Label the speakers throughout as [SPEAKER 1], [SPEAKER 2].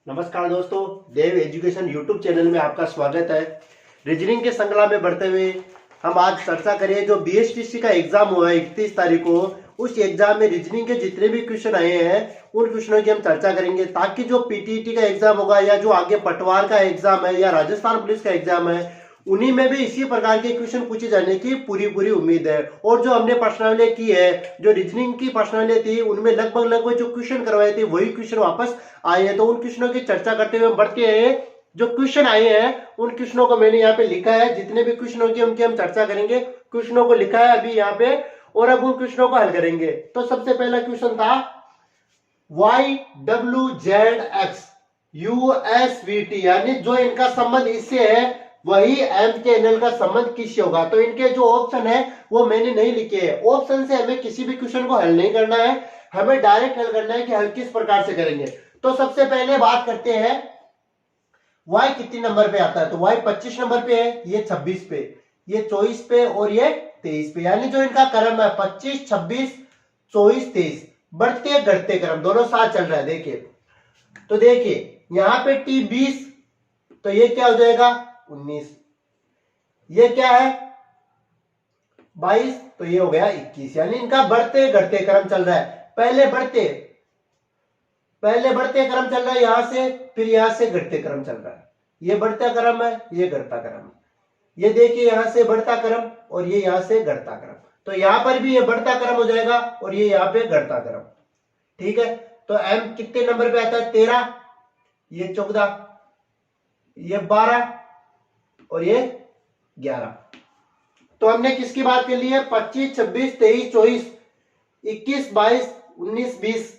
[SPEAKER 1] नमस्कार दोस्तों, देव education YouTube channel में आपका स्वागत है। रीजनिंग के श्रृंखला में बढ़ते हुए हम आज चर्चा करें जो बीएसटीसी का एग्जाम हुआ है 31 तारीख को। उस एग्जाम में रीजनिंग के जितने भी क्वेश्चन आए हैं उन क्वेश्चनों की हम चर्चा करेंगे, ताकि जो पीटीईटी का एग्जाम होगा या जो आगे पटवार का एग्जाम है या राजस्थान पुलिस का एग्जाम है उन्हीं में भी इसी प्रकार के क्वेश्चन पूछे जाने की पूरी उम्मीद है। और जो हमने प्रश्नावली की है, जो रीजनिंग की प्रश्नावली थी, उनमें लगभग जो क्वेश्चन करवाए थे वही क्वेश्चन वापस आए हैं। तो उन क्वेश्चनों की चर्चा करते हुए हम बढ़ते हैं। जो क्वेश्चन आए हैं उन क्वेश्चनों को मैंने यहाँ पे लिखा है, जितने भी क्वेश्चनों की उनकी हम चर्चा करेंगे। क्वेश्चनों को लिखा है अभी यहाँ पे और अब उन क्वेश्चनों को हल करेंगे। तो सबसे पहला क्वेश्चन था YWZX USVT, यानी जो इनका संबंध इससे है वही एम के एनएल का संबंध किससे होगा। तो इनके जो ऑप्शन है वो मैंने नहीं लिखे हैं। ऑप्शन से हमें किसी भी क्वेश्चन को हल नहीं करना है, हमें डायरेक्ट हल करना है कि हल किस प्रकार से करेंगे। तो सबसे पहले बात करते हैं y कितने नंबर पे आता है। तो y 25 नंबर पे है, ये 26 पे, ये 24 पे और ये 23 पे। यानी जो इनका क्रम है 25, 26, 24, 23, बढ़ते घटते क्रम दोनों साथ चल रहा है। देखिए तो देखिए यहां पे t 20, तो ये क्या हो जाएगा 19, ये क्या है 22, तो ये हो गया 21। यानी इनका बढ़ते घटते क्रम चल रहा है। पहले बढ़ते क्रम चल रहा है यहां से, फिर यहां से घटते क्रम चल रहा है। ये बढ़ता क्रम है, ये घटता क्रम है। ये देखिए यहां से बढ़ता क्रम और ये यहां से घटता क्रम। तो यहां पर भी ये बढ़ता क्रम हो जाएगा और ये यहां पे घटता क्रम। ठीक है, तो m कितने नंबर पे आता है 13, ये 14, ये 12 और ये 11। तो हमने किसकी बात कर ली है 25, 26, 23, 24, 21, 22, 19, 20।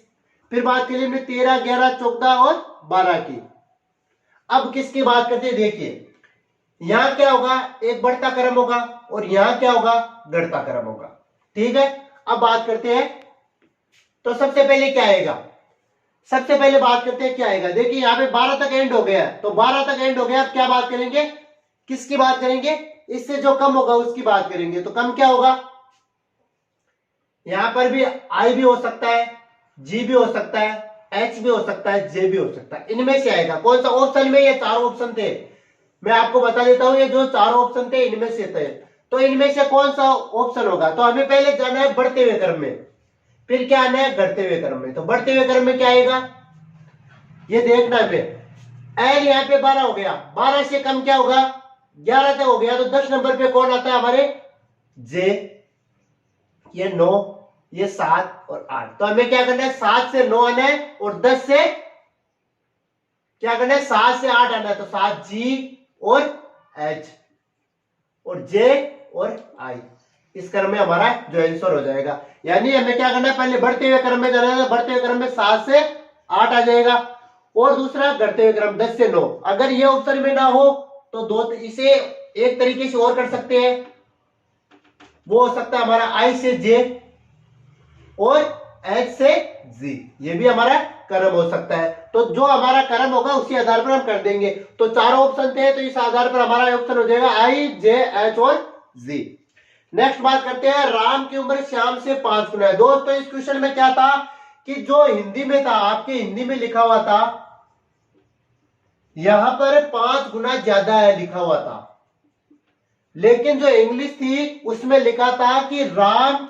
[SPEAKER 1] फिर बात करिए हमने 13, 11, 14 और 12 की। अब किसकी बात करते हैं, देखिए यहां क्या होगा, एक बढ़ता क्रम होगा और यहां क्या होगा घटता क्रम होगा। ठीक है, अब बात करते हैं। तो सबसे पहले क्या आएगा, सबसे पहले बात करते हैं क्या आएगा। देखिए यहां पे 12 तक एंड हो गया है, तो 12 तक एंड हो गया। अब क्या बात करेंगे, किसकी बात करेंगे, इससे जो कम होगा उसकी बात करेंगे। तो कम क्या होगा, यहां पर भी आई भी हो सकता है, जी भी हो सकता है, एच भी हो सकता है, जे भी हो सकता है। इनमें से आएगा कौन सा ऑप्शन में, ये चारों ऑप्शन थे, मैं आपको बता देता हूं। ये जो चारों ऑप्शन थे इनमें से थे, तो इनमें से कौन सा ऑप्शन होगा। तो हमें पहले जाना है बढ़ते हुए क्रम में, फिर क्या आना है घटते हुए क्रम में। तो बढ़ते हुए क्रम में क्या आएगा, ये देखना है। फिर एल यहाँ पे 12 हो गया, 12 से कम क्या होगा 11 तक हो गया। तो 10 नंबर पे कौन आता है हमारे जे, ये 9, ये 7 और 8। तो हमें क्या करना है 7 से 9 आना है और 10 से क्या करना है 7 से 8 आना है। तो 7 जी और एच और जे और आई, इस क्रम में हमारा जो आंसर हो जाएगा। यानी हमें क्या करना है, पहले बढ़ते हुए क्रम में जाना है। बढ़ते हुए क्रम में 7 से 8 आ जाएगा और दूसरा घटते हुए क्रम 10 से 9। अगर ये ऑप्शन में ना हो तो दो, इसे एक तरीके से और कर सकते हैं, वो हो सकता है हमारा आई से जे और एच से जी, ये भी हमारा क्रम हो सकता है। तो जो हमारा क्रम होगा उसी आधार पर हम कर देंगे। तो चारों ऑप्शन थे, तो इस आधार पर हमारा ऑप्शन हो जाएगा आई, जे, एच और जी। नेक्स्ट बात करते हैं, राम की उम्र श्याम से 5 गुना है। दोस्तों इस क्वेश्चन में क्या था कि जो हिंदी में था, आपके हिंदी में लिखा हुआ था, यहां पर 5 गुना ज्यादा है लिखा हुआ था, लेकिन जो इंग्लिश थी उसमें लिखा था कि Ram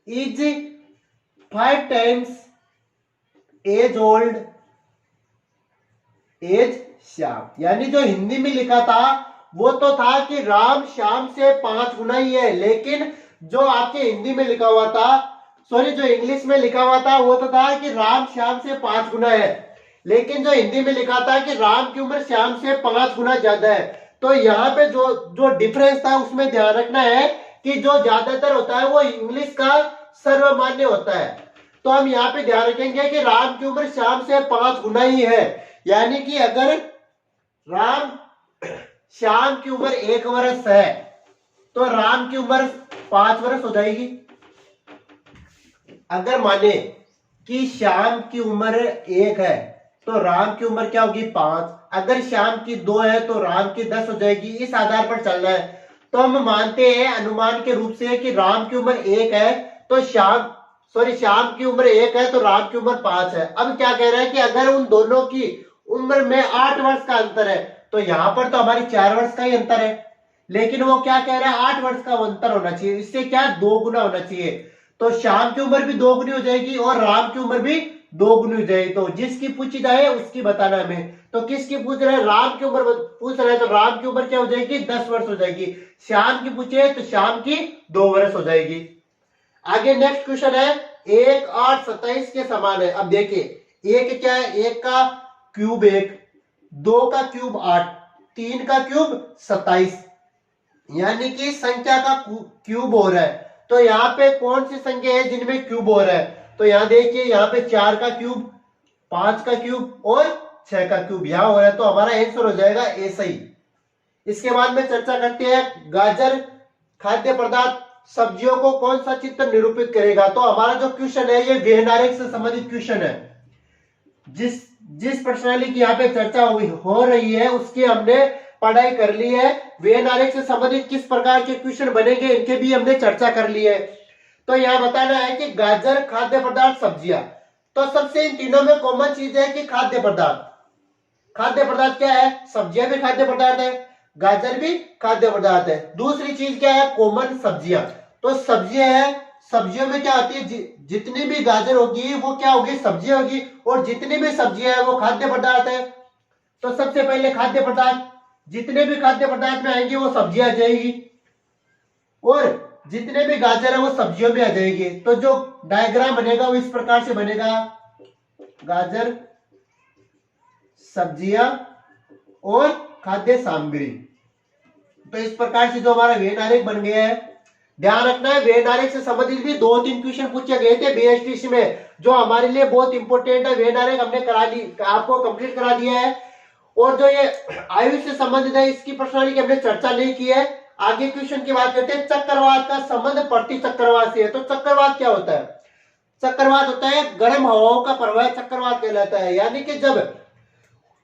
[SPEAKER 1] is 5 times as old as Shyam. यानी जो हिंदी में लिखा था वो तो था कि राम श्याम से 5 गुना ही है, लेकिन जो आपके हिंदी में लिखा हुआ था, सॉरी जो इंग्लिश में लिखा हुआ था वो तो था कि राम श्याम से 5 गुना है, लेकिन जो हिंदी में लिखा था कि राम की उम्र श्याम से 5 गुना ज्यादा है। तो यहाँ पे जो डिफरेंस था उसमें ध्यान रखना है कि जो ज्यादातर होता है वो इंग्लिश का सर्वमान्य होता है। तो हम यहाँ पे ध्यान रखेंगे कि राम की उम्र श्याम से 5 गुना ही है। यानी कि अगर राम श्याम की उम्र 1 वर्ष है तो राम की उम्र 5 वर्ष हो जाएगी। अगर माने कि श्याम की उम्र 1 है तो राम की उम्र क्या होगी 5। अगर श्याम की 2 है तो राम की 10 हो जाएगी। इस आधार पर चलना है। तो हम मानते हैं अनुमान के रूप से कि राम की उम्र 1 है तो श्याम सॉरी श्याम की उम्र 1 है तो राम की उम्र 5 है। अब क्या कह रहा है कि अगर उन दोनों की उम्र में 8 वर्ष का अंतर है, तो यहां पर तो हमारी 4 वर्ष का ही अंतर है, लेकिन वो क्या कह रहा है 8 वर्ष का अंतर होना चाहिए, इससे क्या 2 गुना होना चाहिए। तो श्याम की उम्र भी 2 गुनी हो जाएगी और राम की उम्र भी 2 गुनी हो जाएगी। तो जिसकी पूछी जाए उसकी बताना हमें। तो किसकी पूछ रहे हैं, राम की उम्र पूछ रहे हैं, तो राम की उम्र क्या हो जाएगी 10 वर्ष हो जाएगी। श्याम की पूछे तो श्याम की 2 वर्ष हो जाएगी। आगे नेक्स्ट क्वेश्चन है 1 8 27 के समान है। अब देखिए 1 क्या है, 1 का क्यूब 1, 2 का क्यूब 8, 3 का क्यूब 27, यानी कि संख्या का क्यूब हो रहा है। तो यहाँ पे कौन सी संख्या है जिनमें क्यूब हो रहा है, तो यहाँ देखिए यहाँ पे 4 का क्यूब, 5 का क्यूब और 6 का क्यूब यहाँ हो रहा है। तो हमारा आंसर हो जाएगा ए सही। इसके बाद में चर्चा करते हैं गाजर खाद्य पदार्थ सब्जियों को कौन सा चित्र निरूपित करेगा। तो हमारा जो क्वेश्चन है ये वेन आरेख से संबंधित क्वेश्चन है। जिस प्रश्नावली की यहाँ पे चर्चा हो रही है उसकी हमने पढ़ाई कर ली है। वेन आरेख से संबंधित किस प्रकार के क्वेश्चन बनेंगे इनके भी हमने चर्चा कर ली है। तो यहाँ बताना है कि गाजर खाद्य पदार्थ सब्जियां, तो सबसे इन तीनों में कॉमन चीज है कि खाद्य पदार्थ। खाद्य पदार्थ क्या है, सब्जियां भी खाद्य पदार्थ है, गाजर भी खाद्य पदार्थ है। दूसरी चीज क्या है, कॉमन सब्जियां। तो सब्जियां है, सब्जियों में क्या होती है, जितनी भी गाजर होगी वो क्या होगी, सब्जियां होगी, और जितनी भी सब्जियां है वो खाद्य पदार्थ है। तो सबसे पहले खाद्य पदार्थ, जितने भी खाद्य पदार्थ में आएंगे वो सब्जियां आ जाएगी, और जितने भी गाजर है वो सब्जियों में आ जाएगी। तो जो डायग्राम बनेगा वो इस प्रकार से बनेगा, गाजर, सब्जियां और खाद्य सामग्री। तो इस प्रकार से जो हमारा वेन आरेख बन गया है। ध्यान रखना है वेन आरेख से संबंधित भी 2-3 क्वेश्चन पूछे गए थे बीएसटीसी में, जो हमारे लिए बहुत इंपॉर्टेंट है। वेन आरेख हमने करा ली, आपको कंप्लीट करा दिया है। और जो ये आयु से संबंधित है इसकी प्रश्नावली की हमने चर्चा नहीं की है। आगे क्वेश्चन की बात करते हैं, चक्रवात का संबंध प्रति चक्रवात से है। तो चक्रवात क्या होता है, चक्रवात होता है गर्म हवाओं का प्रवाह, चक्रवात कहलाता है। यानी कि जब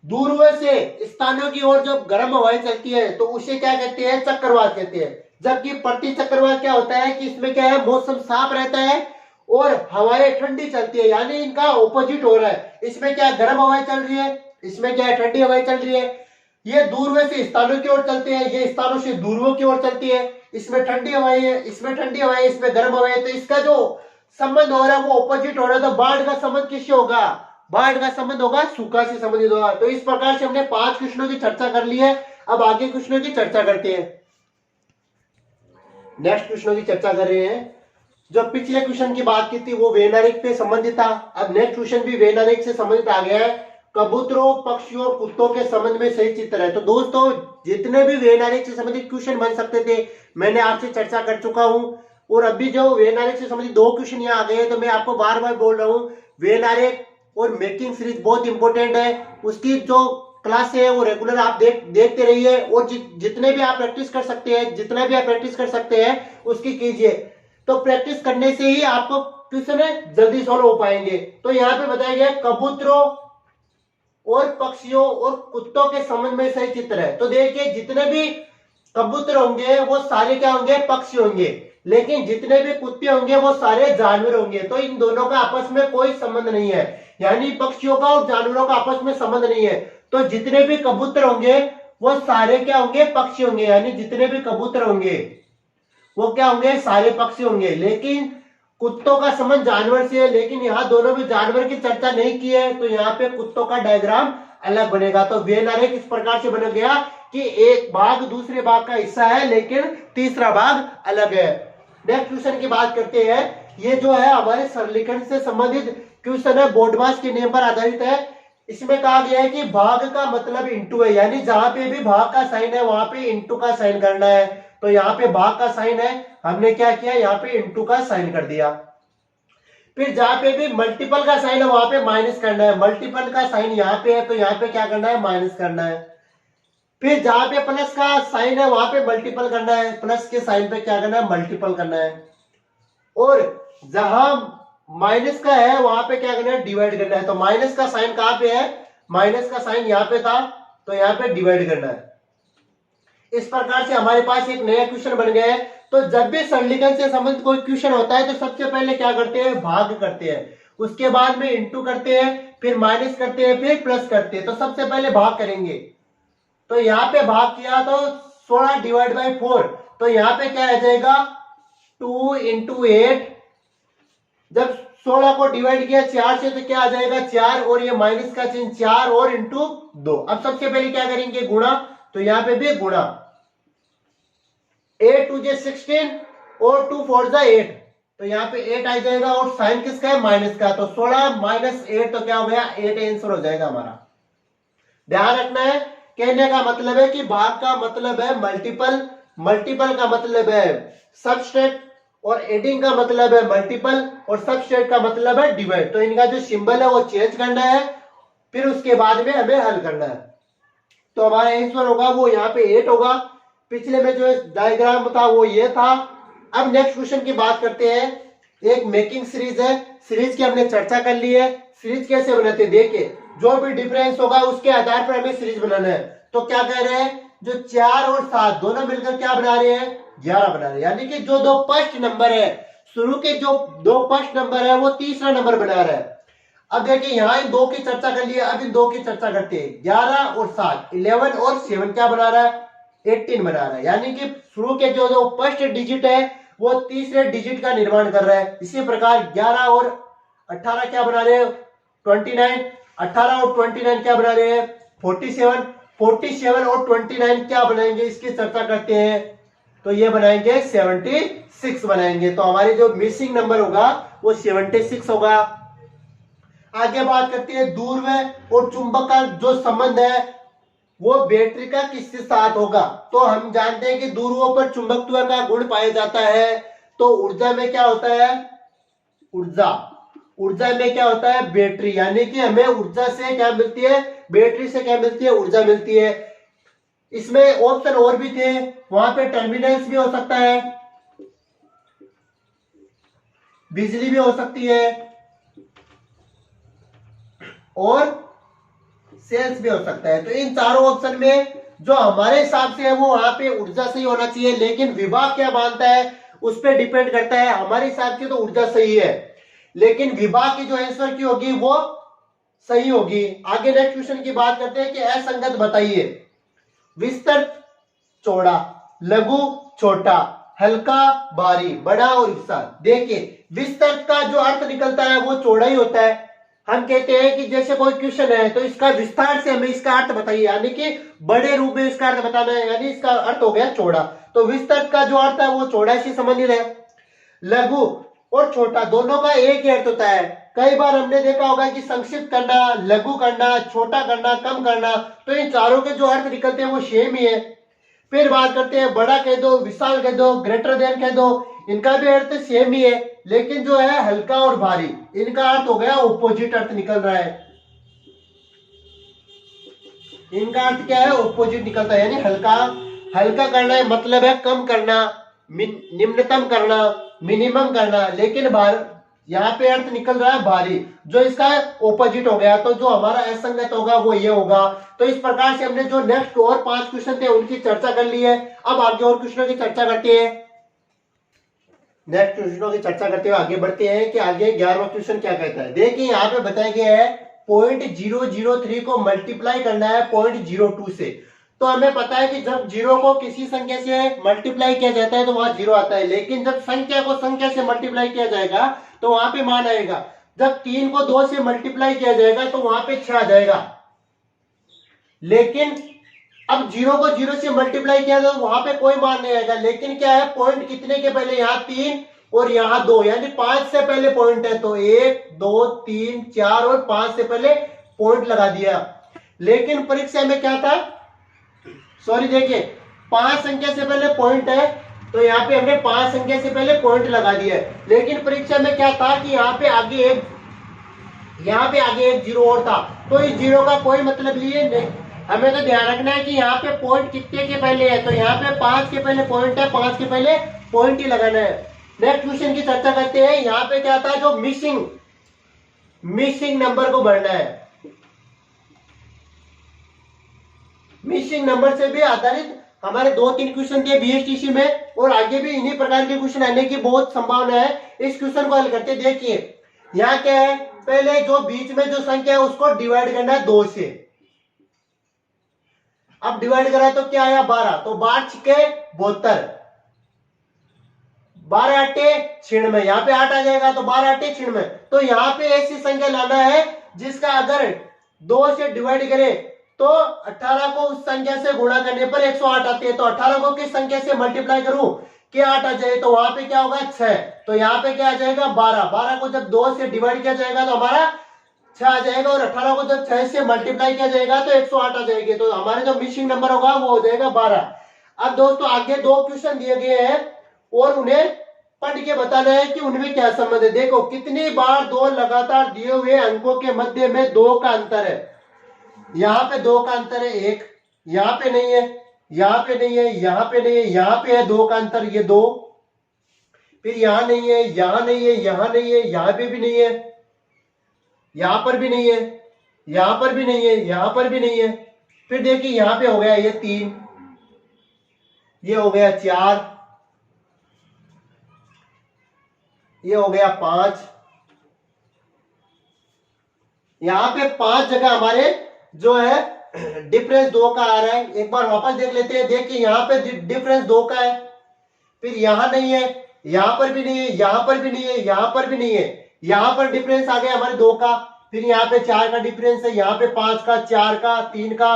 [SPEAKER 1] दूर से स्थानों की ओर जो गर्म हवाएं चलती है तो उसे क्या कहते हैं, चक्रवात कहते हैं। जबकि प्रति चक्रवात क्या होता है कि इसमें क्या है, मौसम साफ रहता है और हवाएं ठंडी चलती है, यानी इनका ऑपोजिट हो रहा है। इसमें क्या गर्म हवाएं चल रही है, इसमें क्या है ठंडी हवाएं चल रही है। ये दूर से स्थानों की ओर चलते हैं, ये स्थानों से दूरवों की ओर चलती है। इसमें ठंडी हवाएं है, इसमें ठंडी हवाएं, इसमें गर्म हवाएं। तो इसका जो संबंध हो रहा है वो ऑपोजिट हो रहा है। तो बाढ़ का संबंध किससे होगा, बाढ़ का संबंध होगा सूखा से संबंधित होगा। तो इस प्रकार से हमने 5 क्वेश्चनों की चर्चा कर ली है। अब आगे क्वेश्चनों की चर्चा करते हैं। नेक्स्ट क्वेश्चनों की चर्चा कर रहे हैं। जो पिछले क्वेश्चन की बात की थी वो वेन आरेख पे संबंधित था। अब नेक्स्ट क्वेश्चन भी वेन आरेख से संबंधित आ गया है। कबूतरों, पक्षियों, कुत्तों के संबंध में सही चित्र है। तो दोस्तों जितने भी वेन आरेख से संबंधित क्वेश्चन बन सकते थे मैंने आपसे चर्चा कर चुका हूं। और अभी जो वेन आरेख से संबंधित 2 क्वेश्चन यहाँ आ गए हैं, तो मैं आपको बार बार बोल रहा हूँ वेन आरेख और मेकिंग सीरीज बहुत इंपॉर्टेंट है। उसकी जो क्लास है वो रेगुलर आप देखते रहिए, और जितने भी आप प्रैक्टिस कर सकते हैं, जितना भी आप प्रैक्टिस कर सकते हैं उसकी कीजिए। तो प्रैक्टिस करने से ही आपको क्वेश्चन जल्दी सॉल्व हो पाएंगे। तो यहाँ पे बताया गया कबूतरों और पक्षियों और कुत्तों के संबंध में सही चित्र है। तो देखिए जितने भी कबूतर होंगे वो सारे क्या होंगे, पक्षी होंगे, लेकिन जितने भी कुत्ते होंगे वो सारे जानवर होंगे। तो इन दोनों का आपस में कोई संबंध नहीं है, यानी पक्षियों का और जानवरों का आपस में संबंध नहीं है। तो जितने भी कबूतर होंगे वो सारे क्या होंगे, पक्षी होंगे, यानी जितने भी कबूतर होंगे वो क्या होंगे, सारे पक्षी होंगे। लेकिन कुत्तों का संबंध जानवर से है, लेकिन यहाँ दोनों भी जानवर की चर्चा नहीं की है, तो यहाँ पे कुत्तों का डायग्राम अलग बनेगा। तो वेन आरेख इस प्रकार से बन गया कि एक भाग दूसरे भाग का हिस्सा है लेकिन तीसरा भाग अलग है। नेक्स्ट क्वेश्चन की बात करते हैं। ये जो है हमारे सरलीकरण से संबंधित क्वेश्चन है, बोर्डमास के नियम पर आधारित है। इसमें कहा गया है कि भाग का मतलब इंटू है, यानी जहां पे भी भाग का साइन है वहां पे इंटू का साइन करना है। तो यहाँ पे भाग का साइन है, हमने क्या किया, यहाँ पे इंटू का साइन कर दिया। फिर जहां पे भी मल्टीपल का साइन है वहां पे माइनस करना है। मल्टीपल का साइन यहाँ पे है तो यहाँ पे क्या करना है, माइनस करना है। फिर जहां पे प्लस का साइन है वहां पे मल्टीपल करना है, प्लस के साइन पे क्या करना है, मल्टीपल करना है। और जहां माइनस का है वहां पे क्या करना है, डिवाइड करना है। तो माइनस का साइन कहां पे है, माइनस का साइन यहाँ पे था तो यहाँ पे डिवाइड करना है। इस प्रकार से हमारे पास एक नया क्वेश्चन बन गया है। तो जब भी सरलीकरण से संबंधित कोई क्वेश्चन होता है तो सबसे पहले क्या करते हैं, भाग करते हैं, उसके बाद में इंटू करते हैं, फिर माइनस करते हैं, फिर प्लस करते हैं। तो सबसे पहले भाग करेंगे, तो यहाँ पे भाग किया तो 16 डिवाइड बाई 4, तो यहाँ पे क्या आ जाएगा 2 इंटू 8। जब 16 को डिवाइड किया 4 से तो क्या आ जाएगा 4, और ये माइनस का चिन्ह 4 और इंटू 2। अब सबसे पहले क्या करेंगे गुणा, तो यहाँ पे भी गुणा, 8 2 जे 16 और 2 4 जा 8, तो यहाँ पे 8 आ जाएगा, और साइन किसका है माइनस का, तो 16 माइनस 8 तो क्या हो गया 8 आंसर हो जाएगा हमारा। ध्यान रखना है, कहने का मतलब है कि भाग का मतलब है मल्टीपल, मल्टीपल का मतलब है सबस्ट्रैक्ट, और एडिंग का मतलब है मल्टीपल, और सबस्ट्रैक्ट का मतलब है डिवाइड। तो इनका जो सिंबल है वो चेंज करना है, फिर उसके बाद में हमें हल करना है। तो हमारा आंसर होगा वो यहाँ पे 8 होगा। पिछले में जो डायग्राम था वो ये था। अब नेक्स्ट क्वेश्चन की बात करते हैं। एक मेकिंग सीरीज है, सीरीज की हमने चर्चा कर ली है। सीरीज कैसे बनाते हैं, देखिए जो भी डिफरेंस होगा उसके आधार पर हमें सीरीज बनाना है। तो क्या कह रहे हैं, जो 4 और 7 दोनों मिलकर क्या बना रहे हैं 11 बना रहे हैं, यानी कि जो दो फर्स्ट नंबर है, शुरू के जो दो फर्स्ट नंबर है वो तीसरा नंबर बना रहा है। अब देखिए यहाँ इन दो की चर्चा कर ली है, अब इन दो की चर्चा करते हैं। 11 और 7, 11 और 7 क्या बना रहा है 18 बना रहा है, यानी कि शुरू के जो फर्स्ट डिजिट है वो तीसरे डिजिट का निर्माण कर रहा है। इसी प्रकार 11 और 18 क्या बना रहे हैं 29, 18 और 29 क्या बना रहे हैं 47, 47 और 29 क्या बनाएंगे इसकी चर्चा करते हैं। तो ये बनाएंगे 76 बनाएंगे। तो हमारे जो मिसिंग नंबर होगा वो 76 होगा। आगे बात करते हैं दूरव और चुंबक का जो संबंध है वो बैटरी का किसके साथ होगा। तो हम जानते हैं कि ध्रुवों पर चुंबकत्व का गुण पाया जाता है। तो ऊर्जा में क्या होता है, ऊर्जा में क्या होता है बैटरी, यानी कि हमें ऊर्जा से क्या मिलती है, बैटरी से क्या मिलती है ऊर्जा मिलती है। इसमें ऑप्शन और भी थे, वहां पे टर्मिनल्स भी हो सकता है, बिजली भी हो सकती है, और सेल्स भी हो सकता है। तो इन चारों ऑप्शन में जो हमारे हिसाब से है वो वहां पे ऊर्जा सही होना चाहिए, लेकिन विभाग क्या मानता है उस पर डिपेंड करता है। हमारे हिसाब से तो ऊर्जा सही है, लेकिन विभाग की जो आंसर की होगी वो सही होगी। आगे नेक्स्ट क्वेश्चन की बात करते हैं कि असंगत बताइए। विस्तृत चौड़ा, लघु छोटा, हल्का भारी, बड़ा और विशाल। देखिए विस्तृत का जो अर्थ निकलता है वो चौड़ा ही होता है। हम कहते हैं कि जैसे कोई क्वेश्चन है तो इसका विस्तार से हमें इसका अर्थ बताइए, यानी कि बड़े रूप में इसका अर्थ बताना है, यानी इसका अर्थ हो गया चौड़ा। तो विस्तृत का जो अर्थ है वो चौड़ाई से संबंधित है। लघु और छोटा दोनों का एक ही अर्थ होता है। कई बार हमने देखा होगा कि संक्षिप्त करना, लघु करना, छोटा करना, कम करना, तो इन चारों के जो अर्थ निकलते हैं वो सेम ही है। फिर बात करते हैं बड़ा कह दो, विशाल कह दो, ग्रेटर देन कह दो, इनका भी अर्थ सेम ही है। लेकिन जो है हल्का और भारी, इनका अर्थ हो गया ऑपोजिट अर्थ निकल रहा है। इनका अर्थ क्या है ऑपोजिट निकलता है, यानी हल्का, हल्का करना है मतलब है कम करना, निम्नतम करना, मिनिमम करना, लेकिन यहाँ पे अर्थ निकल रहा है भारी, जो इसका ऑपोजिट हो गया। तो जो हमारा असंगत होगा वो ये होगा। तो इस प्रकार से हमने जो नेक्स्ट और 5 क्वेश्चन थे उनकी चर्चा कर ली है। अब आगे और क्वेश्चनों की चर्चा करते हैं। नेक्स्ट क्वेश्चनों की चर्चा करते हुए आगे बढ़ते हैं कि आगे 11वां क्वेश्चन क्या कहता है। देखिए यहाँ पे बताया गया है 0.003 को मल्टीप्लाई करना है 0.02 से। तो हमें पता है कि जब जीरो को किसी संख्या से मल्टीप्लाई किया जाता है तो वहां जीरो आता है, लेकिन जब संख्या को संख्या से मल्टीप्लाई किया जाएगा तो वहां पे मान आएगा। जब 3 को 2 से मल्टीप्लाई किया जाएगा तो वहां पे 6 आ जाएगा, लेकिन अब 0 को 0 से मल्टीप्लाई किया तो वहां पे कोई मान नहीं आएगा। लेकिन क्या है पॉइंट कितने के पहले, यहाँ 3 और यहाँ 2, यानी 5 से पहले पॉइंट है, तो 1 2 3 4 और 5 से पहले पॉइंट लगा दिया। लेकिन परीक्षा में क्या था, सॉरी देखिए 5 संख्या से पहले पॉइंट है तो यहाँ पे हमने 5 संख्या से पहले पॉइंट लगा दिया है। लेकिन परीक्षा में क्या था कि यहाँ पे आगे एक जीरो और था, तो इस जीरो का कोई मतलब नहीं। हमें तो ध्यान रखना है कि यहाँ पे पॉइंट कितने के पहले है, तो यहाँ पे 5 के पहले पॉइंट है, 5 के पहले पॉइंट ही लगाना है। नेक्स्ट क्वेश्चन की चर्चा करते हैं। यहाँ पे क्या था, जो मिसिंग नंबर को भरना है। मिसिंग नंबर से भी आधारित हमारे 2-3 क्वेश्चन थे बीएसटीसी में, और आगे भी इन्हीं प्रकार के क्वेश्चन आने की बहुत संभावना है। इस क्वेश्चन को हल करते देखिए, यहाँ क्या है, पहले जो बीच में जो संख्या है उसको डिवाइड करना है 2 से। अब डिवाइड करा तो क्या आया 12, तो 12 छिके 72, 12 आटे 96, यहाँ पे 8 आ जाएगा तो 12 आटे 96। तो यहाँ पे ऐसी संख्या लाना है जिसका अगर 2 से डिवाइड करें तो 18 को उस संख्या से गुणा करने पर 108 आती है। तो 18 को किस संख्या से मल्टीप्लाई करूं कि 8 आ जाए, तो वहां पे क्या होगा 6, तो यहाँ पे क्या आ जाएगा 12, 12 को जब 2 से डिवाइड किया जाएगा तो हमारा 6 आ जाएगा, और 18 को जब 6 से मल्टीप्लाई किया जाएगा तो 108 आ जाएगी। तो हमारे जो मिसिंग नंबर होगा वो हो जाएगा 12। अब दोस्तों आगे 2 क्वेश्चन दिए गए हैं और उन्हें पढ़ के बताना है कि उनमें क्या संबंध है। देखो, कितनी बार 2 लगातार दिए हुए अंकों के मध्य में 2 का अंतर है। यहाँ पे 2 का अंतर है 1, यहाँ पे नहीं है, यहाँ पे नहीं है, यहाँ पे नहीं है, यहाँ पे है 2 का अंतर, ये 2, फिर यहाँ नहीं है, यहाँ नहीं है, यहाँ नहीं है, यहाँ पे भी नहीं है, यहाँ पर भी नहीं है, यहाँ पर भी नहीं है, यहाँ पर भी नहीं है। फिर देखिए यहाँ पे हो गया ये 3, ये हो गया 4, ये हो गया 5, यहाँ पे 5 जगह हमारे जो है डिफरेंस 2 का आ रहा है। एक बार वापस देख लेते हैं, देखिए यहाँ पे डिफरेंस 2 का है, फिर यहाँ नहीं है, यहाँ पर भी नहीं है, यहाँ पर भी नहीं है, यहाँ पर भी नहीं है, यहाँ पर डिफरेंस आ गया हमारे 2 का, फिर यहाँ पे 4 का डिफरेंस है, यहाँ पे 5 का, 4 का, 3 का,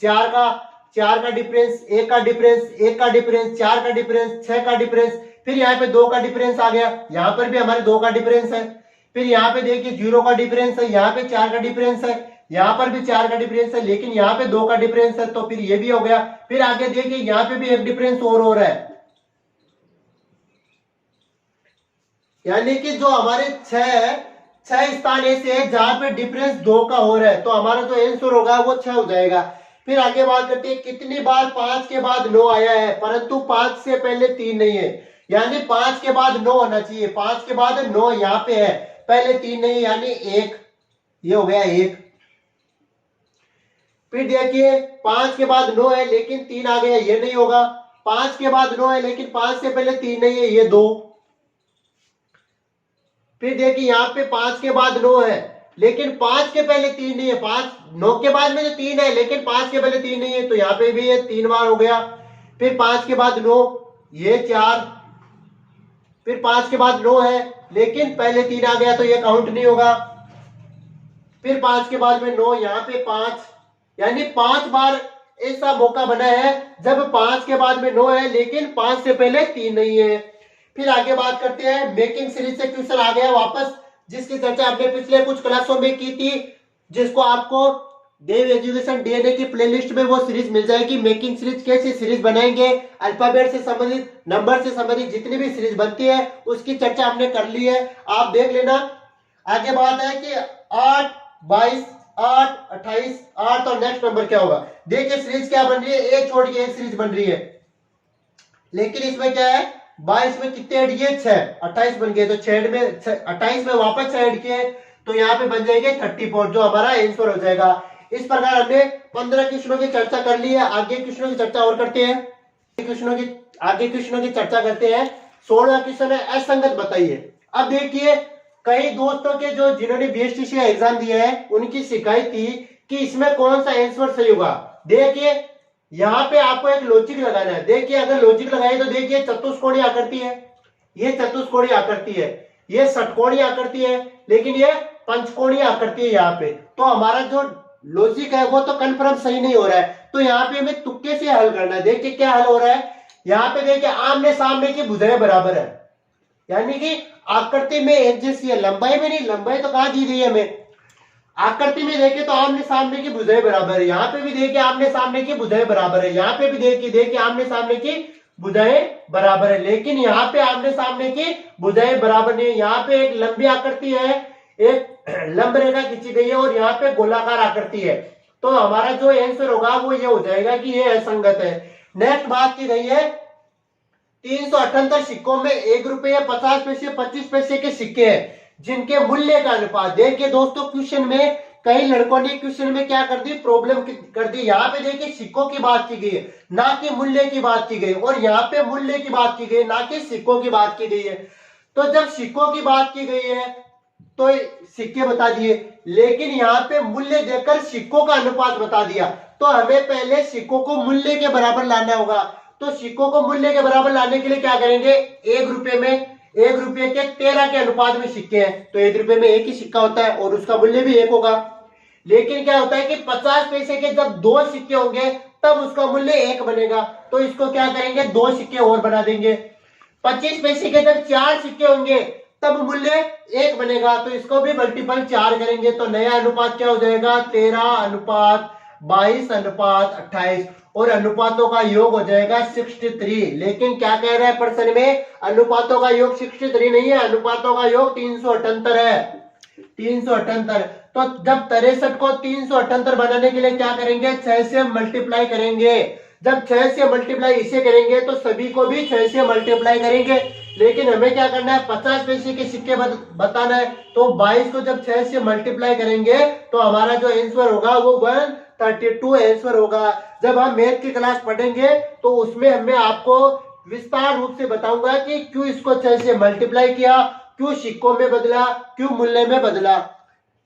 [SPEAKER 1] 4 का, 4 का डिफरेंस, 1 का डिफरेंस, 1 का डिफरेंस, 4 का डिफरेंस, 6 का डिफरेंस, फिर यहाँ पे 2 का डिफरेंस आ गया, यहाँ पर भी हमारे 2 का डिफरेंस है, फिर यहाँ पे देखिए 0 का डिफरेंस है, यहाँ पे 4 का डिफरेंस है, यहाँ पर भी 4 का डिफरेंस है, लेकिन यहाँ पे 2 का डिफरेंस है, तो फिर ये भी हो गया। फिर आगे देखिए यहाँ पे भी एक डिफरेंस और हो रहा है, यानी कि जो हमारे 6 स्थान ऐसे है जहां पे डिफरेंस 2 का हो रहा है, तो हमारा जो आंसर होगा वो 6 हो जाएगा। फिर आगे बात करते हैं, कितनी बार 5 के बाद 9 आया है परंतु 5 से पहले 3 नहीं है, यानी 5 के बाद 9 होना चाहिए, 5 के बाद 9 यहाँ पे है, पहले 3 नहीं, यानी 1, ये हो गया 1। फिर देखिए 5 के बाद 9 है लेकिन 3 आ गया, ये नहीं होगा, 5 के बाद 9 है लेकिन 5 से पहले 3 नहीं है, ये 2। फिर देखिए यहाँ पे 5 के बाद 9 है लेकिन 5 के पहले 3 नहीं है, 9 के बाद में जो 3 है लेकिन 5 के पहले 3 नहीं है, तो यहाँ पे भी ये 3 बार हो गया। फिर 5 के बाद 9, ये 4, फिर 5 के बाद 9 है लेकिन पहले 3 आ गया तो ये काउंट नहीं होगा। फिर 5 के बाद में 9, यहाँ पे 5, यानी 5 बार ऐसा मौका बना है जब 5 के बाद में 9 है लेकिन 5 से पहले 3 नहीं है। फिर आगे बात करते हैं, मेकिंग सीरीज से क्वेश्चन आ गया वापस, जिसकी चर्चा आपने पिछले कुछ क्लासों में की थी, जिसको आपको देव एजुकेशन डीएनए की प्लेलिस्ट में वो सीरीज मिल जाएगी। मेकिंग सीरीज कैसे सीरीज बनाएंगे, अल्फाबेट से संबंधित, नंबर से संबंधित जितनी भी सीरीज बनती है उसकी चर्चा हमने कर ली है, आप देख लेना। आगे बात है कि 8, 22, 8, 28, 8 और नेक्स्ट नंबर क्या होगा। देखिए सीरीज क्या बन रही है, एक छोड़ के एक सीरीज बन रही है, लेकिन इसमें क्या है 22 में कितने ऐड किए 6, 28 बन गए, तो 6 में 28 में वापस 6 ऐड किए तो यहाँ पे बन जाएंगे 34, जो हमारा आंसर हो जाएगा। इस प्रकार हमने 15 क्वेश्चनों की चर्चा कर ली है। आगे क्वेश्चनों की चर्चा और करते हैं, आगे क्वेश्चनों की चर्चा करते हैं। 16वां क्वेश्चन है, असंगत बताइए। अब देखिए कई दोस्तों के जो जिन्होंने बीएसटीसी एग्जाम दिया है उनकी शिकायत थी कि इसमें कौन सा आंसर सही होगा। देखिए यहाँ पे आपको एक लॉजिक लगाना है। देखिए अगर लॉजिक लगाए तो देखिए चतुष्कोणीय आकृति है, ये चतुष्कोणीय आकृति है, ये षटकोणीय आकृति है, लेकिन ये पंचकोणीय आकृति है यहाँ पे। तो हमारा जो लॉजिक है वो तो कंफर्म सही नहीं हो रहा है, तो यहाँ पे हमें तुक्के से हल करना है। देखिए क्या हल हो रहा है, यहाँ पे देखिए आमने सामने की भुजाएं बराबर है, यानी कि आकृति में एक जैसी है, लंबाई में नहीं, लंबाई तो कहाँ दी गई है हमें, आकृति में देखें तो आमने सामने की भुजाएं बराबर है। यहाँ पे भी देखिए आमने सामने की भुजाएं बराबर है, यहाँ पे भी देखिए आमने सामने की भुजाएं बराबर है, लेकिन यहाँ पे आमने सामने की भुजाएं बराबर नहीं है। यहाँ पे एक लंबी आकृति है, एक लंब रेखा खींची गई है, और यहाँ पे गोलाकार आकृति है, तो हमारा जो आंसर होगा वो ये हो जाएगा कि ये असंगत है। नेक्स्ट बात की गई है 378 सिक्कों में 1 रुपये, 50 पैसे, 25 पैसे के सिक्के हैं जिनके मूल्य का अनुपात। देखिए दोस्तों क्वेश्चन में कई लड़कों ने क्वेश्चन में क्या कर दी, प्रॉब्लम कर दी। यहाँ पे देखिए सिक्कों की बात की गई है, ना कि मूल्य की बात की गई, और यहाँ पे मूल्य की बात की गई, ना कि सिक्कों की बात की गई है। तो जब सिक्कों की बात की गई है तो सिक्के बता दिए, लेकिन यहाँ पे मूल्य देकर सिक्कों का अनुपात बता दिया, तो हमें पहले सिक्कों को मूल्य के बराबर लाना होगा। तो सिक्कों को मूल्य के बराबर लाने के लिए क्या करेंगे, 1 रुपए में 1 रुपए के 13 के अनुपात में सिक्के हैं, तो 1 रुपए में एक ही सिक्का होता है और उसका मूल्य भी 1 होगा। लेकिन क्या होता है कि 50 पैसे के जब 2 सिक्के होंगे तब उसका मूल्य 1 बनेगा, तो इसको क्या करेंगे, 2 सिक्के और बना देंगे। 25 पैसे के जब 4 सिक्के होंगे तब मूल्य 1 बनेगा, तो इसको भी मल्टीपल 4 करेंगे, तो नया अनुपात क्या हो जाएगा, 13:22:28, और अनुपातों का योग हो जाएगा 63। लेकिन क्या कह रहा है प्रश्न में, अनुपातों का योग 63 नहीं है, अनुपातों का योग 378 है, 378। तो जब 63 को 378 बनाने के लिए क्या करेंगे, 6 से मल्टीप्लाई करेंगे। जब 6 से मल्टीप्लाई इसे करेंगे तो सभी को भी 6 से मल्टीप्लाई करेंगे। लेकिन हमें क्या करना है, 50 पैसे के सिक्के बताना है, तो 22 को जब 6 से मल्टीप्लाई करेंगे तो हमारा जो आंसर होगा वो 132 आंसर होगा। जब हम मैथ की क्लास पढ़ेंगे तो उसमें मैं आपको विस्तार रूप से बताऊंगा कि क्यों इसको 6 से मल्टीप्लाई किया, क्यों सिक्कों में बदला, क्यों मूल्य में बदला।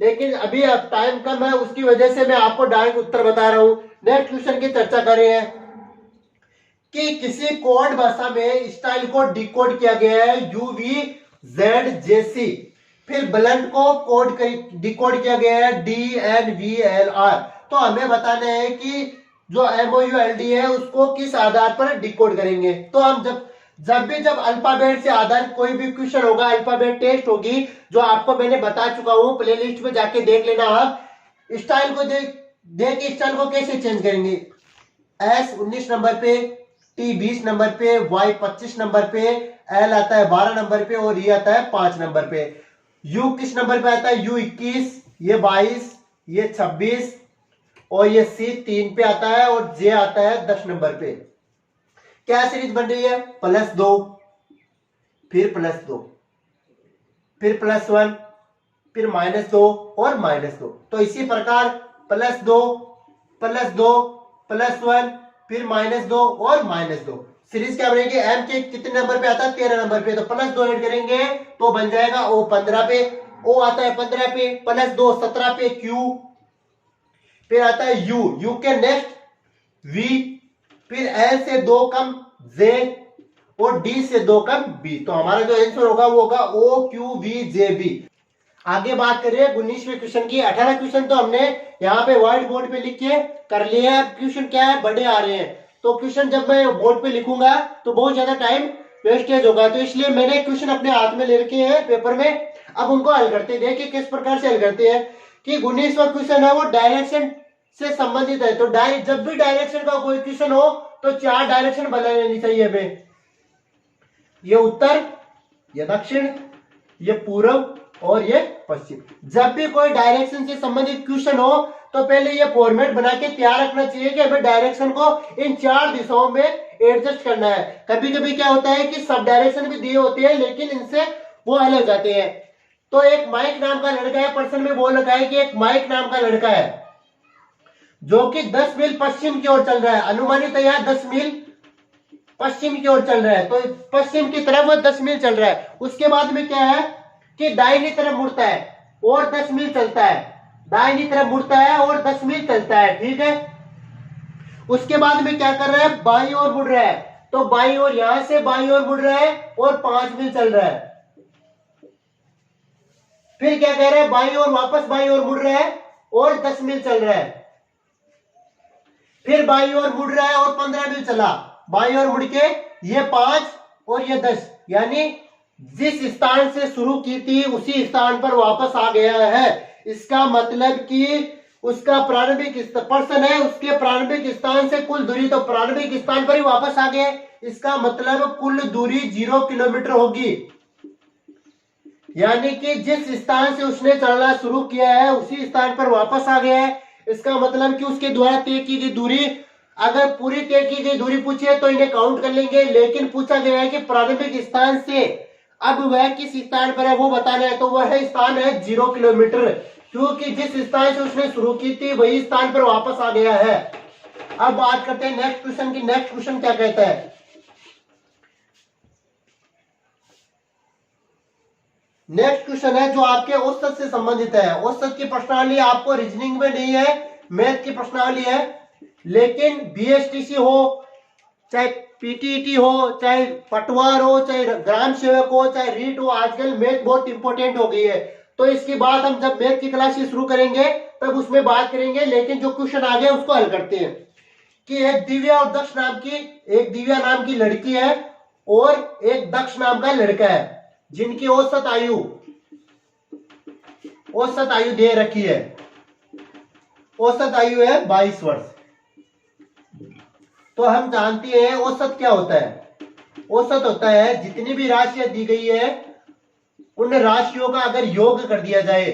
[SPEAKER 1] लेकिन अभी अब टाइम कम है, उसकी वजह से मैं आपको डायरेक्ट उत्तर बता रहा हूं। नेक्स्ट क्वेश्चन की चर्चा कर रहे हैं कि किसी कोड भाषा में स्टाइल को डिकोड किया गया है UVZJC, फिर ब्लंट को कोड डिकोड किया गया है DNVLR। तो हमें बताना है कि जो MOULD है उसको किस आधार पर डिकोड करेंगे। तो हम जब अल्फाबेट से आधारित कोई भी क्वेश्चन होगा, अल्फाबेट टेस्ट होगी, जो आपको मैंने बता चुका हूं, प्लेलिस्ट में जाके देख लेना। आप स्टाइल को देख स्टाइल को कैसे चेंज करेंगे, S 19 नंबर पे, T 20 नंबर पे, Y 25 नंबर पे, L आता है 12 नंबर पे और E आता है 5 नंबर पे। U किस नंबर पे आता है, U 21, ये 22, ये 26 और ये C 3 पे आता है और J आता है 10 नंबर पे। क्या सीरीज बन रही है, +2, फिर +2, फिर +1, फिर -2 और -2। तो इसी प्रकार +2, +2, +1, फिर -2 और -2 सीरीज क्या बनेगी। M के कितने नंबर पे आता है, 13 नंबर पे, तो +2 ऐड करेंगे तो बन जाएगा O 15 पे, O आता है 15 पे, +2 17 पे Q, फिर आता है U के नेक्स्ट V, फिर L से 2 कम J और D से 2 कम B। तो हमारा जो आंसर होगा वो होगा OQVJB। आगे बात करें 19वें क्वेश्चन की। 18 क्वेश्चन तो हमने यहाँ पे व्हाइट बोर्ड पे लिख के कर लिए हैं। क्वेश्चन क्या है, बड़े आ रहे हैं, तो क्वेश्चन जब मैं बोर्ड पे लिखूंगा तो बहुत ज्यादा टाइम वेस्टेज होगा, तो इसलिए मैंने क्वेश्चन अपने हाथ में ले रखे हैं पेपर में। अब उनको हल करते हैं, देखिए किस प्रकार से हल करते हैं कि 19वां क्वेश्चन है वो डायरेक्शन से संबंधित है। तो जब भी डायरेक्शन का कोई क्वेश्चन हो तो 4 डायरेक्शन बना लेनी चाहिए हमें, ये उत्तर, ये दक्षिण, ये पूर्व और ये पश्चिम। जब भी कोई डायरेक्शन से संबंधित क्वेश्चन हो तो पहले ये फॉर्मेट बना के तैयार रखना चाहिए कि हमें डायरेक्शन को इन 4 दिशाओं में एडजस्ट करना है। कभी कभी क्या होता है कि सब डायरेक्शन भी दिए होते हैं लेकिन इनसे वो अलग जाते हैं। तो एक माइक नाम का लड़का है, पर्सन में बोल रखा है कि एक माइक नाम का लड़का है जो कि 10 मील पश्चिम की ओर चल रहा है, अनुमानित है यहाँ 10 मील पश्चिम की ओर चल रहा है, तो पश्चिम की तरफ वो 10 मील चल रहा है। उसके बाद में क्या है कि दाहिनी तरफ मुड़ता है और 10 मील चलता है, दाहिनी तरफ मुड़ता है और 10 मील चलता है, ठीक है। उसके बाद में क्या कर रहा है, बाईं ओर मुड़ रहा है, तो बाईं ओर यहां से बाईं ओर मुड़ रहा है और 5 मील चल रहा है। फिर क्या कह रहा है, बाईं ओर वापस बाईं ओर मुड़ रहा है और 10 मील चल रहा है। फिर बाईं ओर मुड़ रहा है और 15 मील चला, बाईं ओर मुड़ के ये 5 और ये 10, यानी जिस स्थान से शुरू की थी उसी स्थान पर वापस आ गया है। इसका मतलब कि उसका प्रारंभिक पर्सन है, उसके प्रारंभिक स्थान से कुल दूरी, तो प्रारंभिक स्थान पर ही वापस आ गए, इसका मतलब कुल दूरी 0 किलोमीटर होगी। यानी कि जिस स्थान से उसने चलना शुरू किया है उसी स्थान पर वापस आ गया है। इसका मतलब कि उसके द्वारा तय की गई दूरी, अगर पूरी तय की गई दूरी पूछे तो इन्हें काउंट कर लेंगे, लेकिन पूछा गया है कि प्रारंभिक स्थान से अब वह किस स्थान पर है वो बताना है, तो वह स्थान है 0 किलोमीटर। क्योंकि जिस स्थान से उसने शुरू की थी वही स्थान पर वापस आ गया है। अब बात करते हैं नेक्स्ट क्वेश्चन की। नेक्स्ट क्वेश्चन क्या कहता है? नेक्स्ट क्वेश्चन है जो आपके औसत से संबंधित है। औसत की प्रश्नावली आपको रीजनिंग में नहीं है, मैथ की प्रश्नावली है, लेकिन बीएसटीसी हो, चाहे पीटीईटी हो, चाहे पटवार हो, चाहे ग्राम सेवक हो, चाहे रीट हो, आजकल मैथ बहुत इंपॉर्टेंट हो गई है। तो इसकी बात हम जब मैथ की क्लास शुरू करेंगे तब उसमें बात करेंगे, लेकिन जो क्वेश्चन आ गया उसको हल करते हैं। कि एक दिव्या और दक्ष नाम की, एक दिव्या नाम की लड़की है और एक दक्ष नाम का लड़का है, जिनकी औसत आयु दे रखी है। औसत आयु है 22 वर्ष। तो हम जानते हैं औसत क्या होता है। औसत होता है जितनी भी राशियां दी गई है उन राशियों का अगर योग कर दिया जाए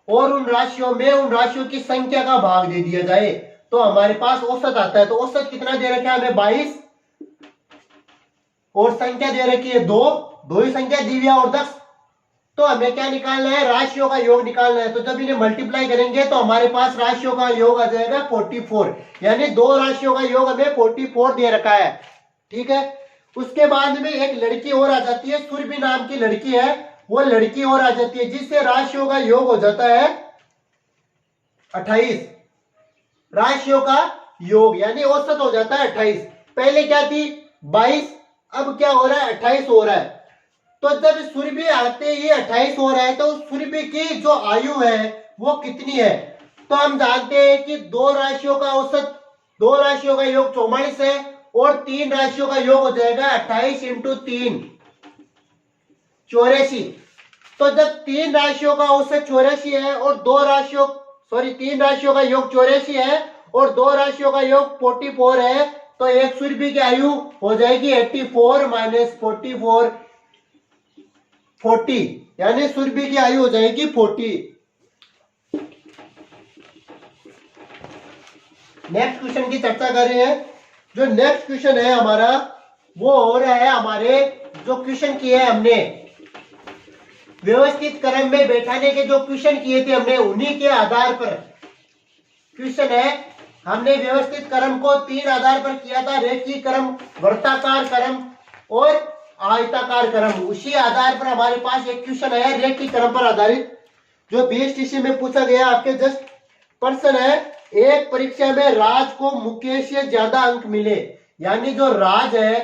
[SPEAKER 1] और उन राशियों की संख्या का भाग दे दिया जाए तो हमारे पास औसत आता है। तो औसत कितना दे रखा है हमें? 22, और संख्या दे रखी है 2, दो ही संख्या दिव्या और दक्ष। तो हमें क्या निकालना है? राशियों का योग निकालना है। तो जब इन्हें मल्टीप्लाई करेंगे तो हमारे पास राशियों का योग आ जाएगा 44, यानी दो राशियों का योग हमें 44 दे रखा है। ठीक है। उसके बाद में एक लड़की और आ जाती है, सुरभि नाम की लड़की है, वो लड़की और आ जाती है जिससे राशियों का योग हो जाता है 28। राशियों का योग यानी औसत हो जाता है 28। पहले क्या थी? 22, अब क्या हो रहा है? 28 हो रहा है। तो जब सुरभि आते ही 28 हो रहा है तो सुरभि की जो आयु है वो कितनी है? तो हम जानते हैं कि दो राशियों का औसत, दो राशियों का योग 44 है और तीन राशियों का योग हो जाएगा 28 इंटू 3, 84। तो जब तीन राशियों का औसत 84 है और तीन राशियों का योग 84 है और दो राशियों का योग 44 है, तो एक सुरभि की आयु हो जाएगी 84 माइनस 44, 40, यानी सुरभि की आयु हो जाएगी 40। नेक्स्ट क्वेश्चन की चर्चा कर रहे हैं। जो नेक्स्ट क्वेश्चन है हमारा वो हो रहा है, हमारे जो क्वेश्चन किए हैं हमने व्यवस्थित क्रम में बैठाने के जो क्वेश्चन किए थे हमने, उन्हीं के आधार पर क्वेश्चन है। हमने व्यवस्थित क्रम को 3 आधार पर किया था, रेखीय क्रम, वृत्ताकार क्रम और आयताकार क्रम। उसी आधार पर हमारे पास एक क्वेश्चन है रेखीय क्रम पर आधारित, जो बीएसटीसी में पूछा गया। आपके जस्ट प्रश्न है, एक परीक्षा में राज को मुकेश से ज्यादा अंक मिले, यानी जो राज है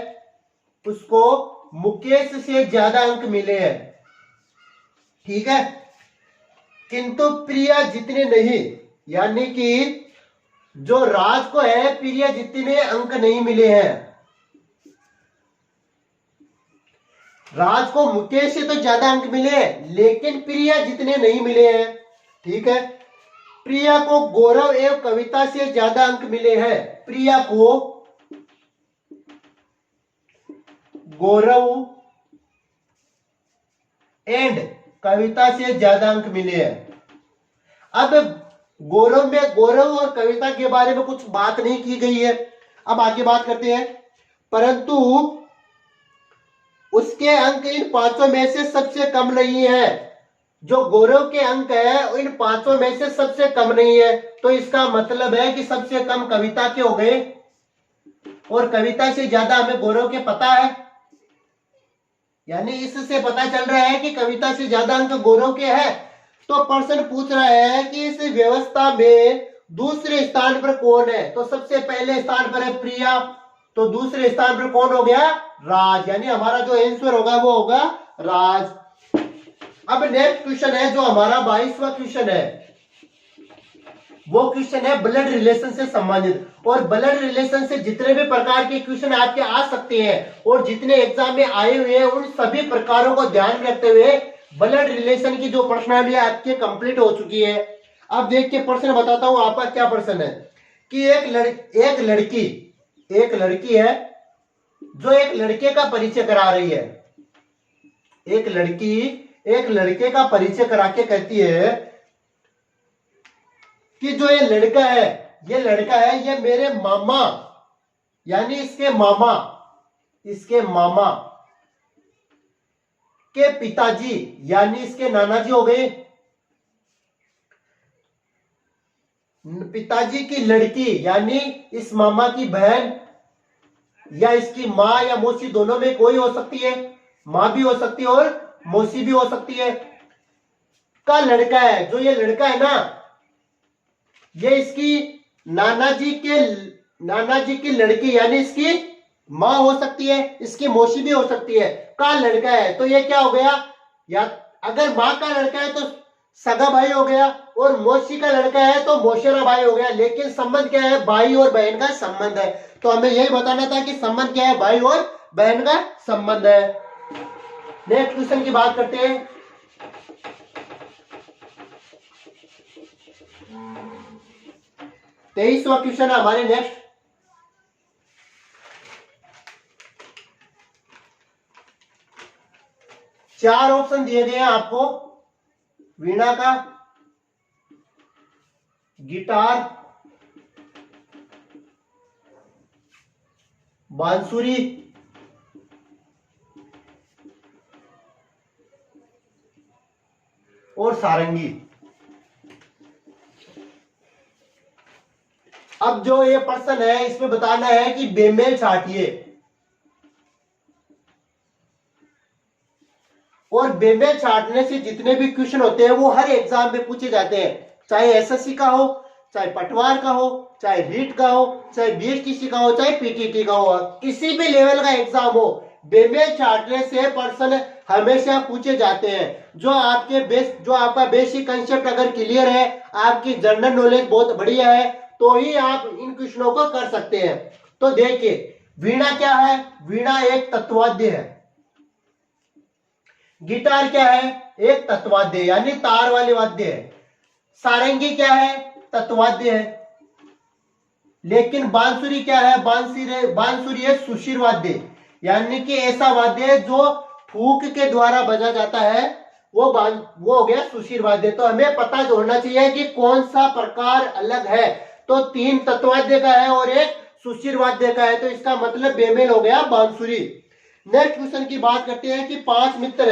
[SPEAKER 1] उसको मुकेश से ज्यादा अंक मिले हैं, ठीक है, किंतु प्रिया जितने नहीं, यानी कि जो राज को है प्रिया जितने अंक नहीं मिले हैं। राज को मुकेश से तो ज्यादा अंक मिले लेकिन प्रिया जितने नहीं मिले हैं, ठीक है। प्रिया को गौरव एवं कविता से ज्यादा अंक मिले हैं। प्रिया को गौरव एंड कविता से ज्यादा अंक मिले हैं। अब गौरव और कविता के बारे में कुछ बात नहीं की गई है, अब आगे बात करते हैं। परंतु उसके अंक इन पांचों में से सबसे कम नहीं है। जो गौरव के अंक है इन पांचों में से सबसे कम नहीं है, तो इसका मतलब है कि सबसे कम कविता के हो गए और कविता से ज्यादा हमें गौरव के पता है, यानी इससे पता चल रहा है कि कविता से ज्यादा अंक गौरव के हैं। तो प्रश्न पूछ रहा है कि इस व्यवस्था में दूसरे स्थान पर कौन है? तो सबसे पहले स्थान पर है प्रिया, तो दूसरे स्थान पर कौन हो गया? राज, यानी हमारा जो आंसर होगा वो होगा राज। अब नेक्स्ट क्वेश्चन है जो हमारा 22वां क्वेश्चन है, वो क्वेश्चन है ब्लड रिलेशन से संबंधित। और ब्लड रिलेशन से जितने भी प्रकार के क्वेश्चन आपके आ सकते हैं और जितने एग्जाम में आए हुए हैं उन सभी प्रकारों को ध्यान में रखते हुए ब्लड रिलेशन की जो प्रश्नावली आपके कंप्लीट हो चुकी है। अब देख के प्रश्न बताता हूं आपका क्या प्रश्न है कि एक लड़की है जो एक लड़के का परिचय करा रही है। एक लड़की एक लड़के का परिचय करा के कहती है कि जो ये लड़का है ये मेरे मामा, यानी इसके मामा के पिताजी, यानी इसके नाना जी हो गए, पिताजी की लड़की यानी इस मामा की बहन या इसकी माँ या मौसी दोनों में कोई हो सकती है, माँ भी हो सकती है और मौसी भी हो सकती है, का लड़का है। जो ये लड़का है ना, ये इसकी नाना जी की लड़की यानी इसकी माँ हो सकती है, इसकी मौसी भी हो सकती है, का लड़का है। तो ये क्या हो गया, या अगर माँ का लड़का है तो सगा भाई हो गया, और मौसी का लड़का है तो मौसेरा भाई हो गया। लेकिन संबंध क्या है, भाई और बहन का संबंध है। तो हमें यही बताना था कि संबंध क्या है, भाई और बहन का संबंध है। नेक्स्ट क्वेश्चन की बात करते हैं। तेईसवां क्वेश्चन है हमारे नेक्स्ट। चार ऑप्शन दिए गए हैं आपको, वीणा का, गिटार, बांसुरी और सारंगी। अब जो ये प्रश्न है इसमें बताना है कि बेमेल छांटिए, और बेमेल छांटने से जितने भी क्वेश्चन होते हैं वो हर एग्जाम में पूछे जाते हैं, चाहे एसएससी का हो, चाहे पटवार का हो, चाहे रीट का हो, चाहे बीएसटीसी का हो, चाहे पीटीटी का हो, किसी भी लेवल का एग्जाम हो, बेमेल छांटने से प्रश्न हमेशा पूछे जाते हैं। जो आपका बेसिक कंसेप्ट अगर क्लियर है, आपकी जनरल नॉलेज बहुत बढ़िया है, तो ही आप इन क्वेश्चनों को कर सकते हैं। तो देखिए, वीणा क्या है, वीणा एक तत्वाद्य है। गिटार क्या है, एक तत्वाद्य यानी तार वाले वाद्य है। सारंगी क्या है, तत्वाद्य है। लेकिन बांसुरी क्या है, बांसुरी है सुशिर वाद्य, यानी कि ऐसा वाद्य है जो फूंक के द्वारा बजा जाता है, वो हो गया सुशिर वाद्य। तो हमें पता होना चाहिए कि कौन सा प्रकार अलग है। तो तीन तत्वाद्य का है और एक सुशिर वाद्य का है, तो इसका मतलब बेमेल हो गया बांसुरी। नेक्स्ट क्वेश्चन की बात करते हैं कि पांच मित्र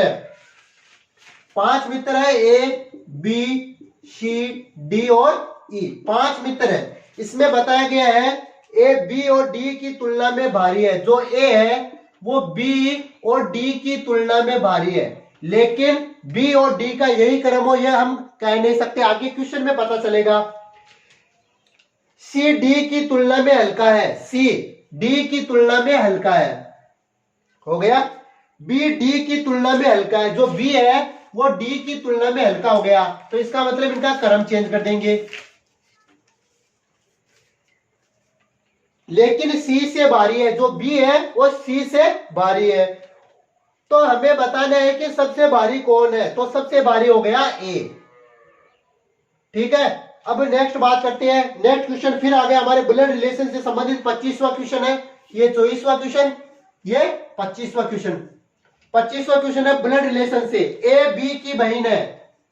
[SPEAKER 1] है, ए बी सी डी और ई, पांच मित्र है। इसमें बताया गया है ए बी और डी की तुलना में भारी है। जो ए है वो बी और डी की तुलना में भारी है, लेकिन बी और डी का यही क्रम हो यह हम कह नहीं सकते, आगे क्वेश्चन में पता चलेगा। सी डी की तुलना में हल्का है, सी डी की तुलना में हल्का है, हो गया। बी डी की तुलना में हल्का है, जो बी है वो डी की तुलना में हल्का हो गया। तो इसका मतलब इनका क्रम चेंज कर देंगे। लेकिन सी से भारी है, जो बी है वो सी से भारी है। तो हमें बताना है कि सबसे भारी कौन है, तो सबसे भारी हो गया ए। ठीक है, अब नेक्स्ट बात करते हैं। नेक्स्ट क्वेश्चन फिर आ गया हमारे ब्लड रिलेशन से संबंधित 25वां क्वेश्चन है। ये 24वां क्वेश्चन, ये 25वां क्वेश्चन। 25वां क्वेश्चन है ब्लड रिलेशन से। ए बी की बहन है,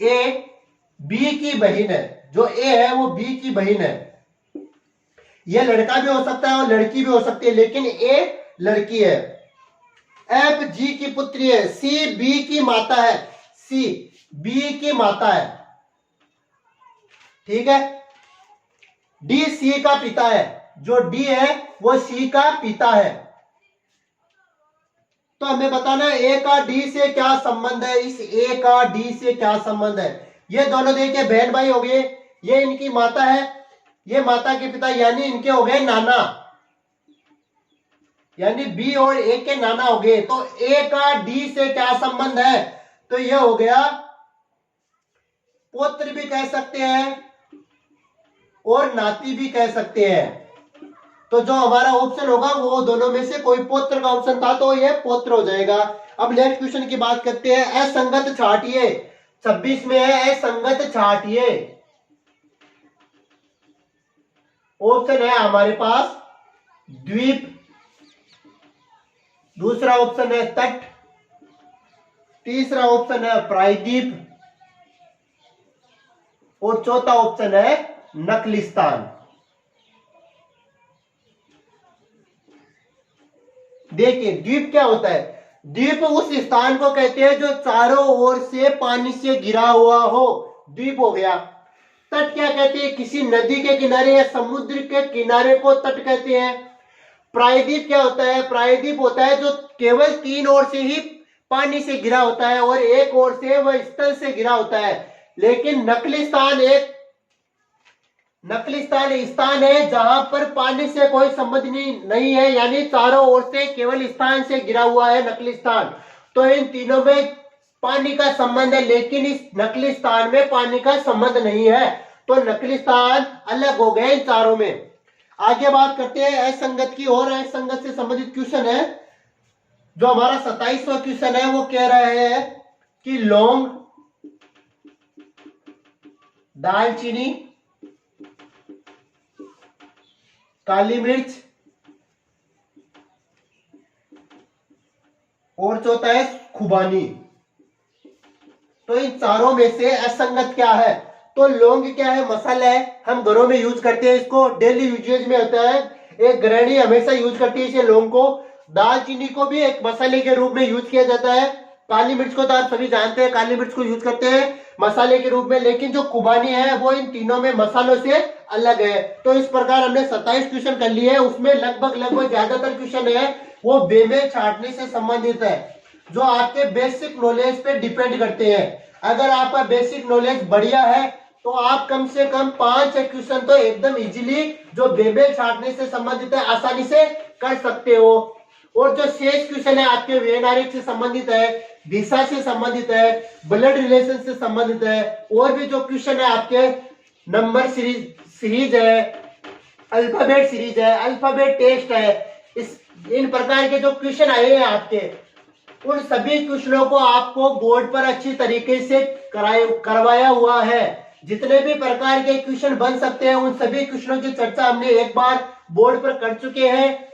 [SPEAKER 1] ए बी की बहन है, जो ए है वो बी की बहन है। यह लड़का भी हो सकता है और लड़की भी हो सकती है, लेकिन ए लड़की है। एफ जी की पुत्री है, सी बी की माता है, सी बी की माता है। ठीक है, डी सी का पिता है, जो डी है वो सी का पिता है। तो हमें बताना है ए का डी से क्या संबंध है, इस ए का डी से क्या संबंध है। ये दोनों देखिए बहन भाई हो गए, ये इनकी माता है, ये माता के पिता, यानी इनके हो गए नाना, यानी बी और ए के नाना हो गए। तो ए का डी से क्या संबंध है, तो ये हो गया पुत्र भी कह सकते हैं और नाती भी कह सकते हैं। तो जो हमारा ऑप्शन होगा वो दोनों में से कोई पुत्र का ऑप्शन था, तो ये पुत्र हो जाएगा। अब नेक्स्ट क्वेश्चन की बात करते हैं। असंगत छांटिए, 26 में है असंगत छांटिए। ऑप्शन है हमारे पास द्वीप, दूसरा ऑप्शन है तट, तीसरा ऑप्शन है प्रायद्वीप और चौथा ऑप्शन है नकलिस्तान। देखिए द्वीप क्या होता है, द्वीप उस स्थान को कहते हैं जो चारों ओर से पानी से घिरा हुआ हो, द्वीप हो गया। तट क्या कहते हैं? किसी नदी के किनारे या समुद्र के किनारे को तट कहते हैं। प्रायद्वीप क्या होता है? प्रायद्वीप होता है जो केवल 3 ओर से ही पानी से घिरा होता है और एक ओर से वह स्थल से घिरा होता है। लेकिन नकलिस्तान एक स्थान है जहां पर पानी से कोई संबंध नहीं है, यानी चारों ओर से केवल स्थान से घिरा हुआ है नकलिस्तान। तो इन तीनों में पानी का संबंध है, लेकिन इस नकलिस्तान में पानी का संबंध नहीं है। तो नकलिस्तान अलग हो गए इन चारों में। आगे बात करते हैं असंगत की, और असंगत से संबंधित क्वेश्चन है जो हमारा 27वां क्वेश्चन है। वो कह रहा है कि लौंग, दालचीनी, काली मिर्च और चौथा है खुबानी। तो इन चारों में से असंगत क्या है? तो लौंग क्या है? मसाला है, हम घरों में यूज करते हैं, इसको डेली यूजेज में होता है, एक गृहिणी हमेशा यूज करती है इसे लौंग को। दालचीनी को भी एक मसाले के रूप में यूज किया जाता है। काली मिर्च को तो आप सभी जानते हैं, काली मिर्च को यूज करते हैं मसाले के रूप में। लेकिन जो खुबानी है वो इन तीनों में मसालों से अलग है। तो इस प्रकार हमने 27 क्वेश्चन कर लिए हैं, उसमें लगभग ज्यादातर क्वेश्चन है वो बेमेल छांटने से संबंधित है, जो आपके बेसिक नॉलेज पे डिपेंड करते हैं। अगर आपका बेसिक नॉलेज बढ़िया है तो आप कम से कम 5-6 क्वेश्चन तो एकदम इजीली जो बेमेल छांटने से संबंधित है आसानी से कर सकते हो। और जो शेष क्वेश्चन है आपके व्यवहारिक से संबंधित है, दिशा से संबंधित है, ब्लड रिलेशन से संबंधित है, और भी जो क्वेश्चन है आपके नंबर सीरीज है, अल्फाबेट सीरीज है, अल्फाबेट टेस्ट है, इस इन प्रकार के जो क्वेश्चन आए हैं आपके, उन सभी क्वेश्चनों को आपको बोर्ड पर अच्छी तरीके से करवाया हुआ है। जितने भी प्रकार के क्वेश्चन बन सकते हैं उन सभी क्वेश्चनों की चर्चा हमने एक बार बोर्ड पर कर चुके हैं।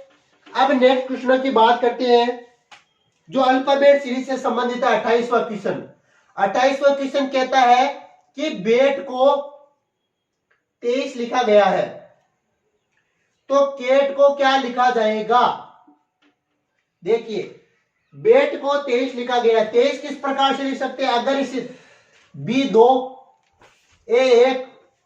[SPEAKER 1] अब नेक्स्ट क्वेश्चनों की बात करते हैं जो अल्फाबेट सीरीज से संबंधित है। 28वां क्वेश्चन 28वां क्वेश्चन कहता है कि बेट को 23 लिखा गया है, तो केट को क्या लिखा जाएगा? देखिए, बेट को 23 लिखा गया, 23 किस प्रकार से लिख सकते हैं? अगर इस B2, A1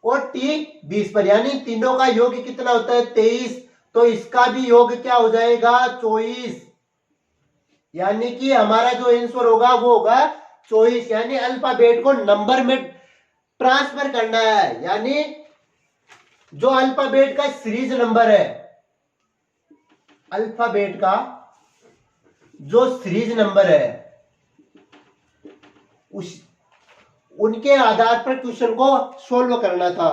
[SPEAKER 1] और T20 पर, यानी तीनों का योग कितना होता है? 23। तो इसका भी योग क्या हो जाएगा? 24। यानी कि हमारा जो आंसर होगा वो होगा 24। यानी अल्फाबेट को नंबर में ट्रांसफर करना है, यानी जो अल्फाबेट का सीरीज नंबर है, अल्फाबेट का जो सीरीज नंबर है उनके आधार पर क्वेश्चन को सोल्व करना था।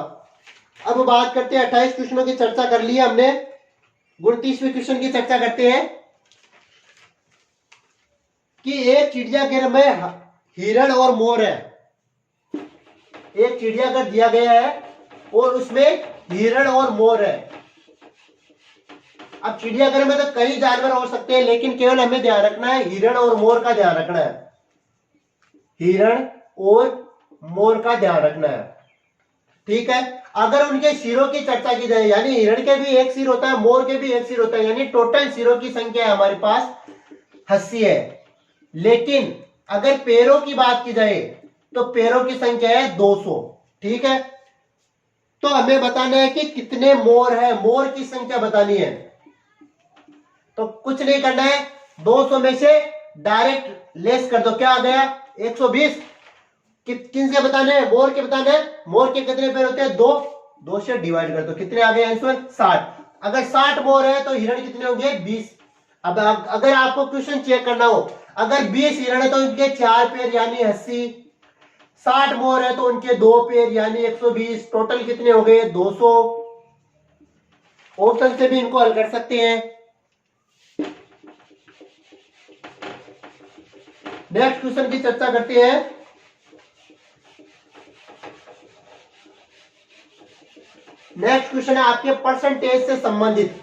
[SPEAKER 1] अब बात करते हैं 28 क्वेश्चनों की चर्चा कर ली हमने, 29वें क्वेश्चन की चर्चा करते हैं कि एक चिड़ियाघर में हिरण और मोर है। एक चिड़ियाघर दिया गया है और उसमें हिरण और मोर है। अब चिड़ियाघर में तो कई जानवर हो सकते हैं, लेकिन केवल हमें ध्यान रखना है हिरण और मोर का ध्यान रखना है। हिरण और मोर का ध्यान रखना है, ठीक है। अगर उनके सिरों की चर्चा की जाए, यानी हिरण के भी एक सिर होता है, मोर के भी एक सिर होता है, यानी टोटल सिरों की संख्या है हमारे पास 80 है। लेकिन अगर पैरों की बात की जाए तो पैरों की संख्या है 200, ठीक है। तो हमें बताना है कि कितने मोर है, मोर की संख्या बतानी है। तो कुछ नहीं करना है, 200 में से डायरेक्ट लेस कर दो, क्या आ गया? 120। किन से बताने हैं? मोर के बताने हैं। मोर के कितने पैर होते हैं? 2 से डिवाइड कर दो, कितने आ गए आंसर? 60। अगर 60 मोर है तो हिरण कितने होंगे? 20। अब अगर आपको क्वेश्चन चेक करना हो, अगर 20 हिरण है तो इनके 4 पैर यानी 80, 60 मोर है तो उनके 2 पैर यानी 120, टोटल कितने हो गए? 200। ऑप्शन से भी इनको हल कर सकते हैं। नेक्स्ट क्वेश्चन की चर्चा करते हैं। नेक्स्ट क्वेश्चन है आपके परसेंटेज से संबंधित,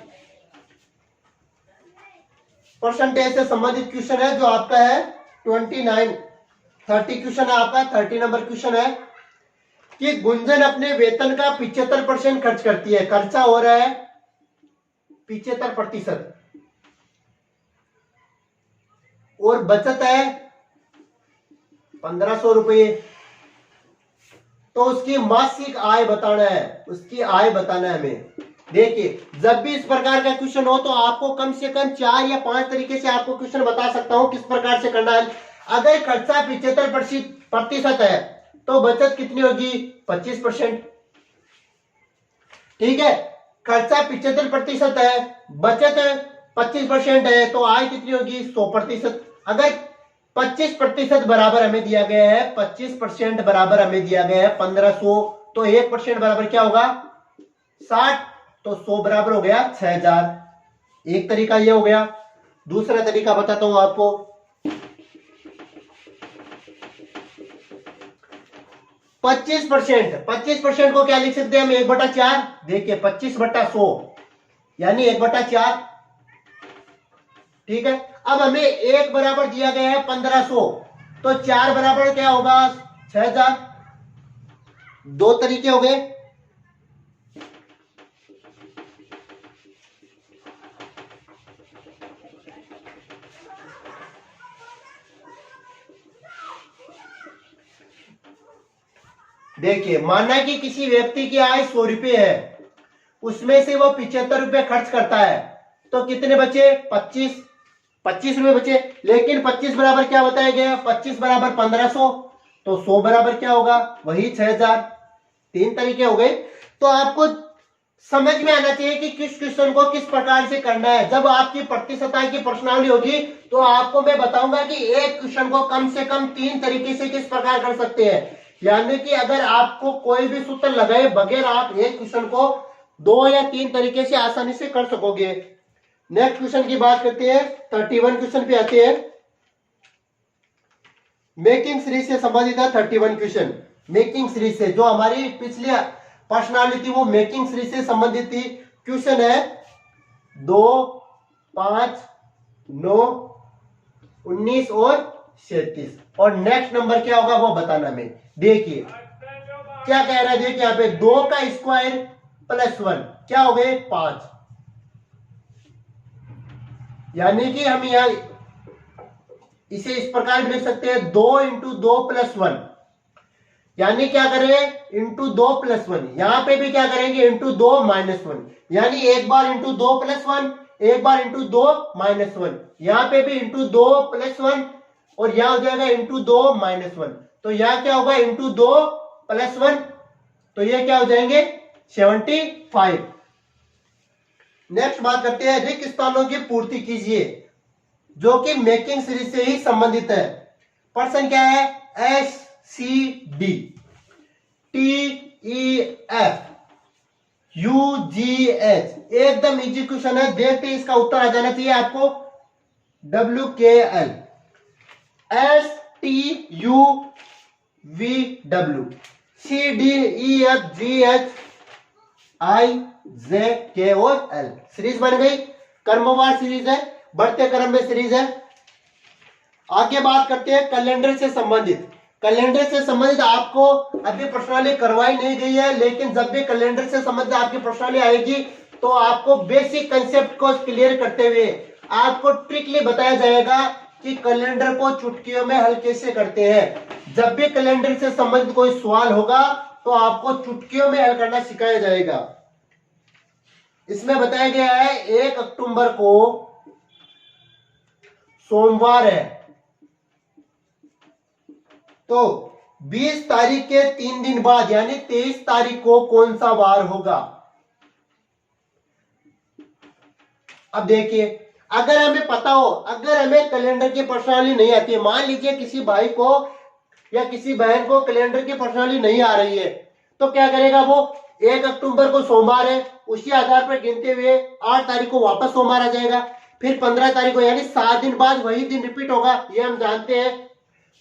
[SPEAKER 1] परसेंटेज से संबंधित क्वेश्चन है जो आपका है 30 क्वेश्चन है आपका। 30 नंबर क्वेश्चन है कि गुंजन अपने वेतन का 75% खर्च करती है, खर्चा हो रहा है 75%, और बचत है 1500 रुपये। तो उसकी मासिक आय बताना है, उसकी आय बताना है हमें। देखिए जब भी इस प्रकार का क्वेश्चन हो तो आपको कम से कम 4 या 5 तरीके से आपको क्वेश्चन बता सकता हूं किस प्रकार से करना है। अगर खर्चा 75% है तो बचत कितनी होगी? 25%। ठीक है, खर्चा 75% है, बचत 25% है, तो आय कितनी होगी? 100%। अगर 25% बराबर हमें दिया गया है, 25% बराबर हमें दिया गया है 1500, तो 1% बराबर क्या होगा? 60, तो 100 बराबर हो गया 6000। एक तरीका ये हो गया। दूसरा तरीका बताता हूं आपको। 25% को क्या लिख सकते हैं हम? 1/4। देखिए 25/100 यानी 1/4। ठीक है, अब हमें 1 बराबर दिया गया है 1500, तो 4 बराबर क्या होगा? 6000। दो तरीके हो गए। देखिए माना कि किसी व्यक्ति की आय 100 रुपये है, उसमें से वो 75 रुपये खर्च करता है, तो कितने बचे? 25 रुपये बचे। लेकिन 25 बराबर क्या बताया गया? 25 बराबर 1500, तो 100 बराबर क्या होगा? वही 6000। तीन तरीके हो गए। तो आपको समझ में आना चाहिए कि किस क्वेश्चन को किस प्रकार से करना है। जब आपकी प्रतिशतता की प्रश्नावली होगी तो आपको मैं बताऊंगा कि एक क्वेश्चन को कम से कम 3 तरीके से किस प्रकार कर सकते हैं। यानी कि अगर आपको कोई भी सूत्र लगाए बगैर आप एक क्वेश्चन को 2 या 3 तरीके से आसानी से कर सकोगे। नेक्स्ट क्वेश्चन की बात करते हैं, 31 क्वेश्चन पे आते हैं। मेकिंग सीरीज से संबंधित है 31 क्वेश्चन। मेकिंग सीरीज से, जो हमारी पिछली प्रश्नावली थी वो मेकिंग सीरीज से संबंधित थी। क्वेश्चन है 2, 5, 9, 19 और 37, और नेक्स्ट नंबर क्या होगा वो बताना हमें। देखिए क्या कह रहा है, देखिए यहाँ पे 2 का स्क्वायर प्लस 1 क्या हो गए? 5। यानी कि हम यहां इसे इस प्रकार भी लिख सकते हैं 2 × 2 + 1, यानी क्या करें? इंटू 2 + 1। यहां पे भी क्या करेंगे? इंटू 2 - 1, यानी एक बार इंटू 2 + 1, एक बार इंटू 2 - 1। यहां पे भी इंटू 2 + 1, और यहां हो जाएगा इंटू 2 - 1। तो यहां क्या होगा? इंटू 2 + 1, तो ये क्या हो जाएंगे? 75। नेक्स्ट बात करते हैं, रिक्त स्थानों की पूर्ति कीजिए, जो कि मेकिंग सीरीज से ही संबंधित है। प्रश्न क्या है? SCD TEF UGH, एकदम इजी क्वेश्चन है। देखते ही इसका उत्तर आ जाना चाहिए आपको। WKL STUVW CDEFGH IJK और L। सीरीज बन गई, क्रमवार सीरीज है, बढ़ते क्रम में सीरीज है। आगे बात करते हैं कैलेंडर से संबंधित। कैलेंडर से संबंधित आपको अभी प्रश्नावली करवाई नहीं गई है, लेकिन जब भी कैलेंडर से संबंधित आपकी प्रश्नावली आएगी तो आपको बेसिक कंसेप्ट को क्लियर करते हुए आपको ट्रिकली बताया जाएगा कि कैलेंडर को चुटकियों में हल कैसे करते हैं। जब भी कैलेंडर से संबंधित कोई सवाल होगा तो आपको चुटकियों में हल करना सिखाया जाएगा। इसमें बताया गया है 1 अक्टूबर को सोमवार है, तो 20 तारीख के 3 दिन बाद यानी 23 तारीख को कौन सा वार होगा। अब देखिए, अगर हमें पता हो, अगर हमें कैलेंडर की प्रश्नावली नहीं आती है, मान लीजिए किसी भाई को या किसी बहन को कैलेंडर की प्रश्नावली नहीं आ रही है, तो क्या करेगा वो? 1 अक्टूबर को सोमवार है, उसी आधार पर गिनते हुए 8 तारीख को वापस सोमवार आ जाएगा, फिर 15 तारीख को, यानी 7 दिन बाद वही दिन रिपीट होगा, ये हम जानते हैं।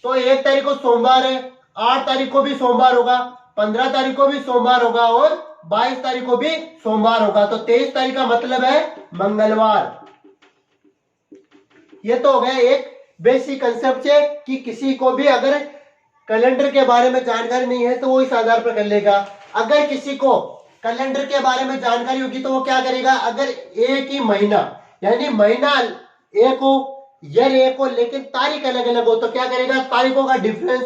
[SPEAKER 1] तो 1 तारीख को सोमवार है, 8 तारीख को भी सोमवार होगा, 15 तारीख को भी सोमवार होगा और 22 तारीख को भी सोमवार होगा। तो 23 तारीख का मतलब है मंगलवार। ये तो हो गया एक बेसिक कंसेप्ट है कि किसी को भी अगर कैलेंडर के बारे में जानकारी नहीं है तो वो इस आधार पर कर लेगा। अगर किसी को कैलेंडर के बारे में जानकारी होगी तो वो क्या करेगा? अगर एक ही महीना यानी महीना एक हो, ईयर एक हो, लेकिन तारीख अलग अलग हो, तो क्या करेगा? तारीखों का डिफरेंस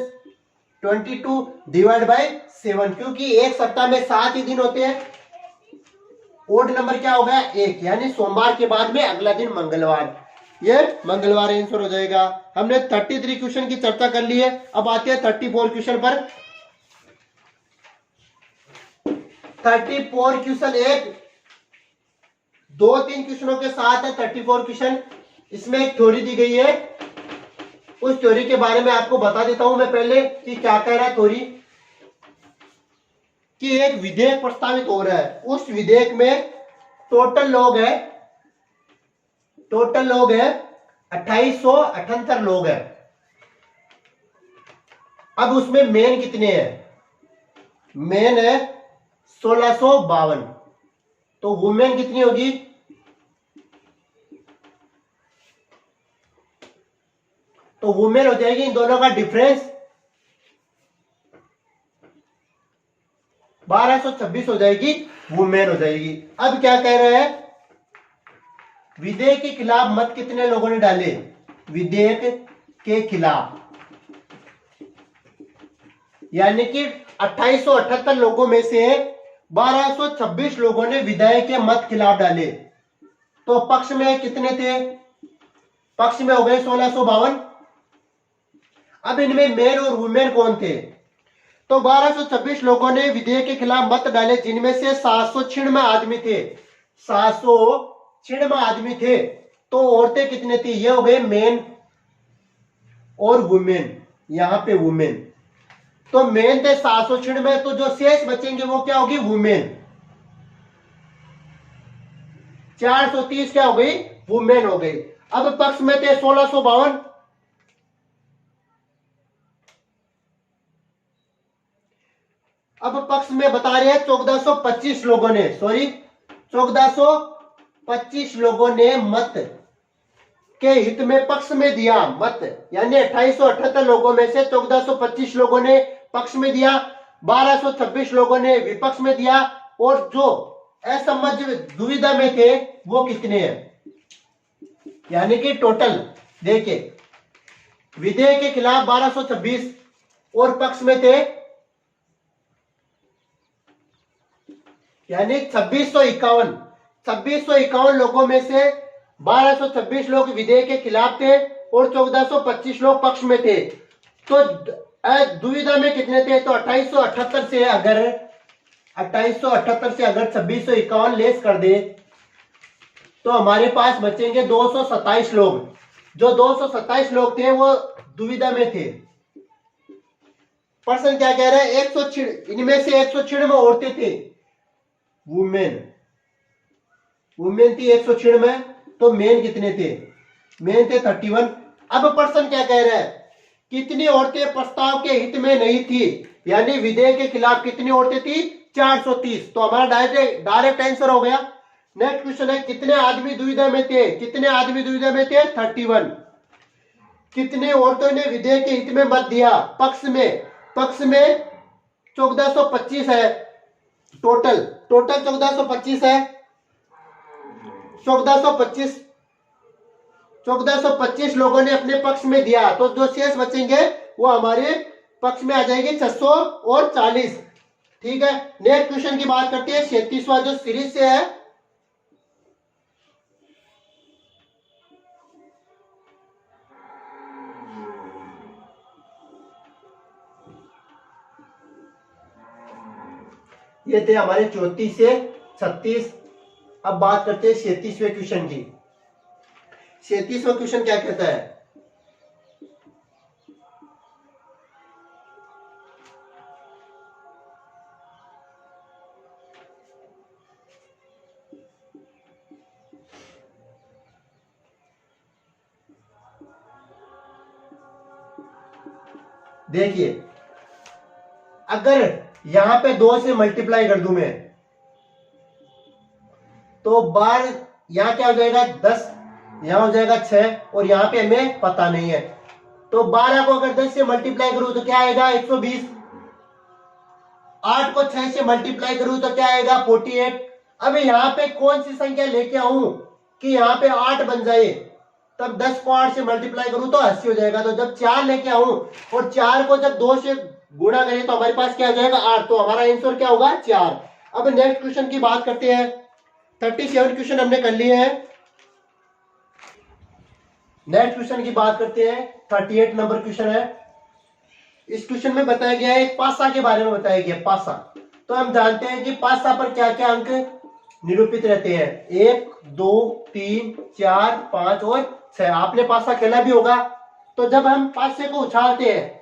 [SPEAKER 1] 22 डिवाइड बाय 7, क्योंकि एक सप्ताह में 7 ही दिन होते हैं। ओड नंबर क्या हो गया 1, यानी सोमवार के बाद में अगला दिन मंगलवार, ये मंगलवार आंसर हो जाएगा। हमने 33 क्वेश्चन की चर्चा कर ली है। अब आते हैं 34 क्वेश्चन पर। 34 क्वेश्चन एक 2-3 क्वेश्चनों के साथ है 34 क्वेश्चन। इसमें एक थ्योरी दी गई है, उस थ्योरी के बारे में आपको बता देता हूं मैं पहले कि क्या कह रहा है थ्योरी, कि एक विधेयक प्रस्तावित हो रहा है। उस विधेयक में टोटल लोग है 2878 लोग हैं। अब उसमें मेन कितने हैं? मेन है 1652, तो वुमेन कितनी होगी? तो वुमेन हो जाएगी, इन दोनों का डिफरेंस 1226 हो जाएगी, वुमेन हो जाएगी। अब क्या कह रहे हैं? विधेयक के खिलाफ मत कितने लोगों ने डाले? विधेयक के खिलाफ, यानी कि 2878 लोगों में से 1226 लोगों ने विधेयक के मत खिलाफ डाले। तो पक्ष में कितने थे? पक्ष में हो गए 1652। अब इनमें मेन और वुमेन कौन थे? तो 1226 लोगों ने विधेयक के खिलाफ मत डाले, जिनमें से 796 आदमी थे। 796 आदमी थे। तो औरतें कितने थी? ये हो गए मेन और वुमेन, यहां पे वुमेन। तो मेन थे 796, तो जो शेष बचेंगे वो क्या होगी? वुमेन। 430 क्या हो गई? वुमेन हो गई। अब पक्ष में थे 1652। अब पक्ष में बता रहे हैं 1425 लोगों ने, 1425 लोगों ने मत के हित में पक्ष में दिया मत, यानी 2878 लोगों में से 1425 लोगों ने पक्ष में दिया, 1226 लोगों ने विपक्ष में दिया, और जो असमंज दुविधा में थे वो कितने हैं? यानी कि टोटल देखिए, विधेयक के खिलाफ 1226 और पक्ष में थे यानी 2651 लोगों में से 1226 लोग विधेयक के खिलाफ थे और 1425 लोग पक्ष में थे। तो दुविधा में कितने थे? तो 2878 से अगर 2651 लेस कर दे तो हमारे पास बचेंगे 227 लोग। जो 227 लोग थे वो दुविधा में थे। प्रश्न क्या कह रहा है? 106 इनमें से 196 औरतें थे, वुमेन थी 196। तो मेन कितने थे? मेन थे 31। अब प्रश्न क्या कह रहा है? कितनी औरतें प्रस्ताव के हित में नहीं थी, यानी विधेयक के खिलाफ कितनी औरतें थी? 430। तो हमारा डायरेक्ट आंसर हो गया। नेक्स्ट क्वेश्चन है, कितने आदमी दुविधा में थे? कितने आदमी दुविधा में थे? 31। कितने औरतों ने विधेयक के हित में मत दिया? पक्ष में 1425 है। टोटल 1425 है। 1425 लोगों ने अपने पक्ष में दिया, तो जो शेष बचेंगे वो हमारे पक्ष में आ जाएंगे 640। ठीक है, नेक्स्ट क्वेश्चन की बात करते हैं 37वां जो सीरीज से है। ये थे हमारे 34 से 36। अब बात करते हैं 37वें क्वेश्चन की। 37वां क्वेश्चन क्या कहता है? देखिए, अगर यहां पे 2 से मल्टीप्लाई कर दूं मैं, तो बार यहां क्या हो जाएगा? 10, यहां हो जाएगा 6, और यहां पे हमें पता नहीं है। तो 12 को अगर 10 से मल्टीप्लाई करूं तो क्या आएगा? 120। 8 को 6 से मल्टीप्लाई करूं तो क्या आएगा? 48। अब यहां पे कौन सी संख्या लेके आऊं कि यहां पे 8 बन जाए? तब 10 को 8 से मल्टीप्लाई करूं तो 80 हो जाएगा। तो जब 4 लेके आऊं और 4 को जब 2 से गुणा करें तो हमारे पास क्या हो जाएगा 8, तो हमारा आंसर क्या होगा 4। अब नेक्स्ट क्वेश्चन की बात करते हैं। 37 क्वेश्चन हमने कर लिए हैं। नेक्स्ट क्वेश्चन की बात करते हैं। 38 नंबर क्वेश्चन है। इस क्वेश्चन में बताया गया है एक पासा के बारे में बताया गया पासा। तो हम जानते हैं कि पासा पर क्या क्या अंक निरूपित रहते हैं, 1 2 3 4 5 और 6। आपने पासा खेला भी होगा। तो जब हम पासे को उछालते हैं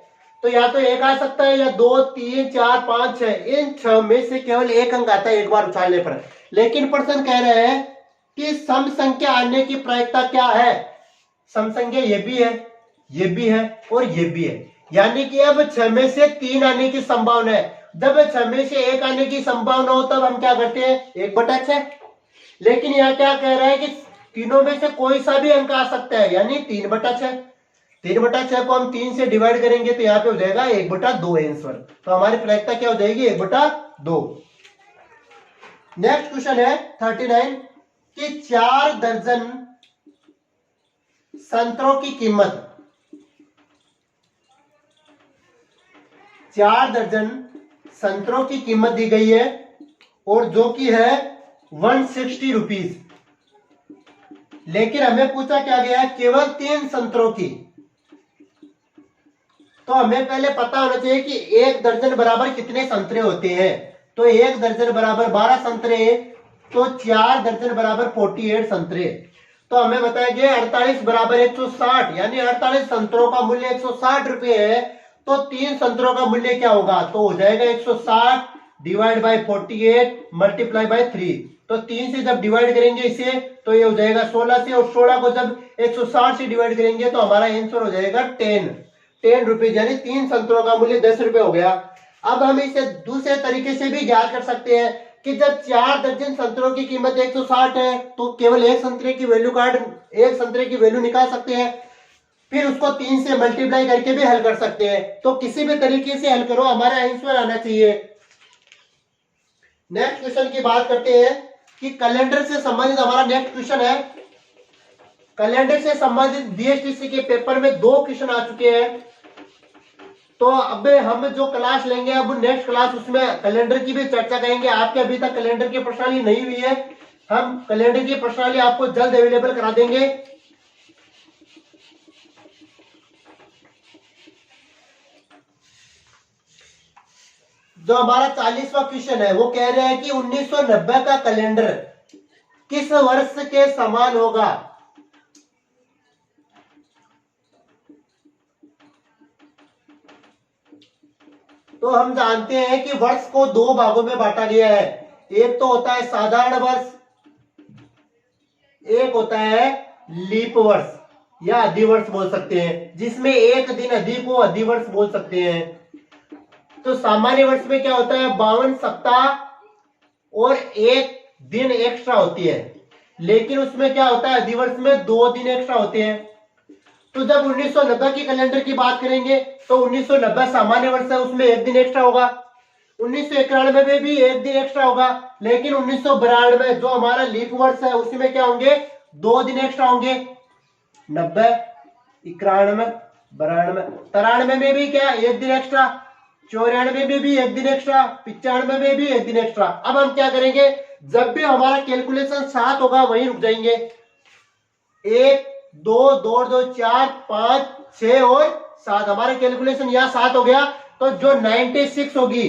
[SPEAKER 1] तो या तो एक आ सकता है या 2 3 4 5 6, इन 6 में से केवल एक अंक आता है एक बार उछालने पर। लेकिन प्रश्न कह रहे हैं कि सम संख्या आने की प्रायिकता क्या है। सम संख्या ये भी है, ये भी है और ये भी है, यानी कि अब 6 में से 3 आने की संभावना है। जब 6 में से 1 आने की संभावना हो तब हम क्या करते हैं 1/6। लेकिन यहाँ क्या कह रहा है कि तीनों में से कोई सा भी अंक आ सकता है, यानी 3/6। 3/6 को हम 3 से डिवाइड करेंगे तो यहाँ पे हो जाएगा 1/2 आंसर। तो हमारी प्रायिकता क्या हो जाएगी 1/2। नेक्स्ट क्वेश्चन है 39 कि 4 दर्जन संतरों की कीमत, 4 दर्जन संतरों की कीमत दी गई है और जो कि है 160 रुपीज। लेकिन हमें पूछा क्या गया है केवल 3 संतरों की। तो हमें पहले पता होना चाहिए कि 1 दर्जन बराबर कितने संतरे होते हैं। तो 1 दर्जन बराबर 12 संतरे, तो 4 दर्जन बराबर 48 संतरे। तो हमें बताया गया 48 बराबर 160, यानी 48 संतरों का मूल्य 160 रुपए है। तो 3 संतरों का मूल्य क्या होगा, तो हो जाएगा 160 डिवाइड बाय 48 मल्टीप्लाई बाय 3। तो 3 से जब डिवाइड करेंगे इसे तो ये हो जाएगा 16 से, और 16 को जब 160 से डिवाइड करेंगे तो हमारा आंसर हो जाएगा 10 रुपीज, यानी 3 संतरों का मूल्य 10 रुपए हो गया। अब हम इसे दूसरे तरीके से भी ज्ञात कर सकते हैं कि जब 4 दर्जन संतरों की कीमत 160 है तो केवल एक संतरे की वैल्यू एक संतरे की वैल्यू निकाल सकते हैं, फिर उसको 3 से मल्टीप्लाई करके भी हल कर सकते हैं। तो किसी भी तरीके से हल करो, हमारा आंसर आना चाहिए। नेक्स्ट क्वेश्चन की बात करते हैं कि कैलेंडर से संबंधित हमारा नेक्स्ट क्वेश्चन है। कैलेंडर से संबंधित बीएसटीसी के पेपर में 2 क्वेश्चन आ चुके हैं। तो अब हम जो क्लास लेंगे अब नेक्स्ट क्लास उसमें कैलेंडर की भी चर्चा करेंगे। आपके अभी तक कैलेंडर की प्रश्नावली नहीं हुई है, हम कैलेंडर की प्रश्नावली आपको जल्द अवेलेबल करा देंगे। जो हमारा 40वां क्वेश्चन है वो कह रहे हैं कि 1990 का कैलेंडर किस वर्ष के समान होगा। तो हम जानते हैं कि वर्ष को 2 भागों में बांटा गया है। एक तो होता है साधारण वर्ष, एक होता है लीप वर्ष या अधिवर्ष बोल सकते हैं, जिसमें एक दिन अधिक हो, अधिवर्ष बोल सकते हैं। तो सामान्य वर्ष में क्या होता है 52 सप्ताह और 1 दिन एक्स्ट्रा होती है। लेकिन उसमें क्या होता है अधिवर्ष में 2 दिन एक्स्ट्रा होते हैं। तो जब 1990 की कैलेंडर की बात करेंगे तो 1990 सामान्य वर्ष है, उसमें 1 दिन एक्स्ट्रा होगा। 1991 में भी 1 दिन एक्स्ट्रा होगा। लेकिन 1992 जो हमारा लीप वर्ष है उसमें क्या होंगे 2 दिन एक्स्ट्रा होंगे। 90 91 92 93 में भी क्या 1 दिन एक्स्ट्रा, 94 में भी 1 दिन एक्स्ट्रा, 95 में भी 1 दिन एक्स्ट्रा। अब हम क्या करेंगे जब भी हमारा कैलकुलेशन 7 होगा वहीं रुक जाएंगे। 1 2 2 2 4 5 6 और 7, हमारा कैलकुलेशन यहाँ 7 हो गया। तो जो 96 होगी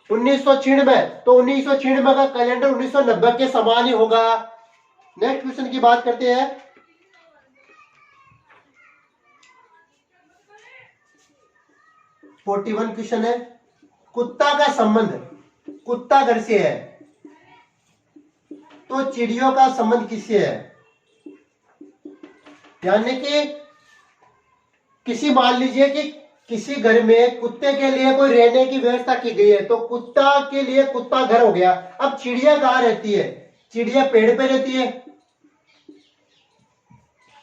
[SPEAKER 1] 1996, तो 1996 का कैलेंडर 1990 के समान ही होगा। नेक्स्ट क्वेश्चन की बात करते हैं। फोर्टी 41 क्वेश्चन है, कुत्ता का संबंध कुत्ता घर से है तो चिड़ियों का संबंध किससे है। यानी कि किसी मान लीजिए कि किसी घर में कुत्ते के लिए कोई रहने की व्यवस्था की गई है, तो कुत्ता के लिए कुत्ता घर हो गया। अब चिड़िया कहाँ रहती है, चिड़िया पेड़ पे रहती है।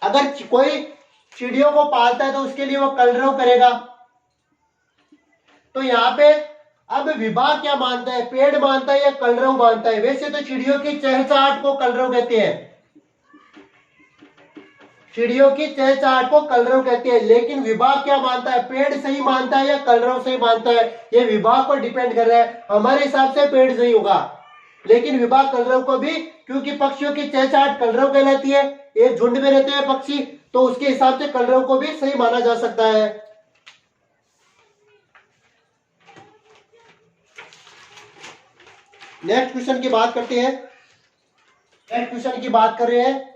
[SPEAKER 1] अगर कोई चिड़ियों को पालता है तो उसके लिए वो कलरव करेगा। तो यहाँ पे अब विभाग क्या मानता है, पेड़ मानता है या कलरव मानता है। वैसे तो चिड़ियों की चहचहाट को कलरव कहते हैं। चिड़ियों की चहचहाट को कलरव कहते हैं। लेकिन विभाग क्या मानता है, पेड़ सही मानता है या कलरव सही मानता है, ये विभाग पर डिपेंड कर रहा है। हमारे हिसाब से पेड़ सही होगा, लेकिन विभाग कलरव को भी, क्योंकि पक्षियों की चहचहाट कलरव कहलाती है, एक झुंड में रहते हैं पक्षी, तो उसके हिसाब से कलरव को भी सही माना जा सकता है। नेक्स्ट क्वेश्चन की बात करते हैं। नेक्स्ट क्वेश्चन की बात कर रहे हैं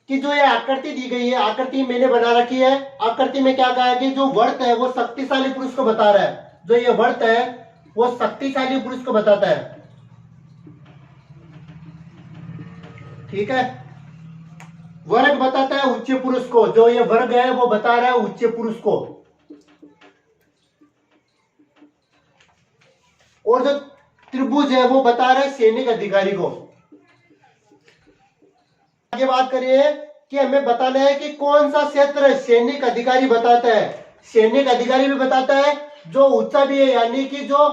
[SPEAKER 1] कि जो ये आकृति दी गई है, आकृति मैंने बना रखी है। आकृति में क्या कहा है कि जो वर्त है वो शक्तिशाली पुरुष को बता रहा है। जो ये वर्त है वो शक्तिशाली पुरुष को बताता है, ठीक है। वर्ग बताता है उच्च पुरुष को, जो ये वर्ग है वो बता रहा है उच्च पुरुष को। और जो त्रिभुज है वो बता रहा है सैनिक अधिकारी को। आगे बात करिए कि हमें बताना है कि कौन सा क्षेत्र सैनिक अधिकारी बताता है। सैनिक अधिकारी भी बताता है, जो ऊंचा भी है, यानी कि जो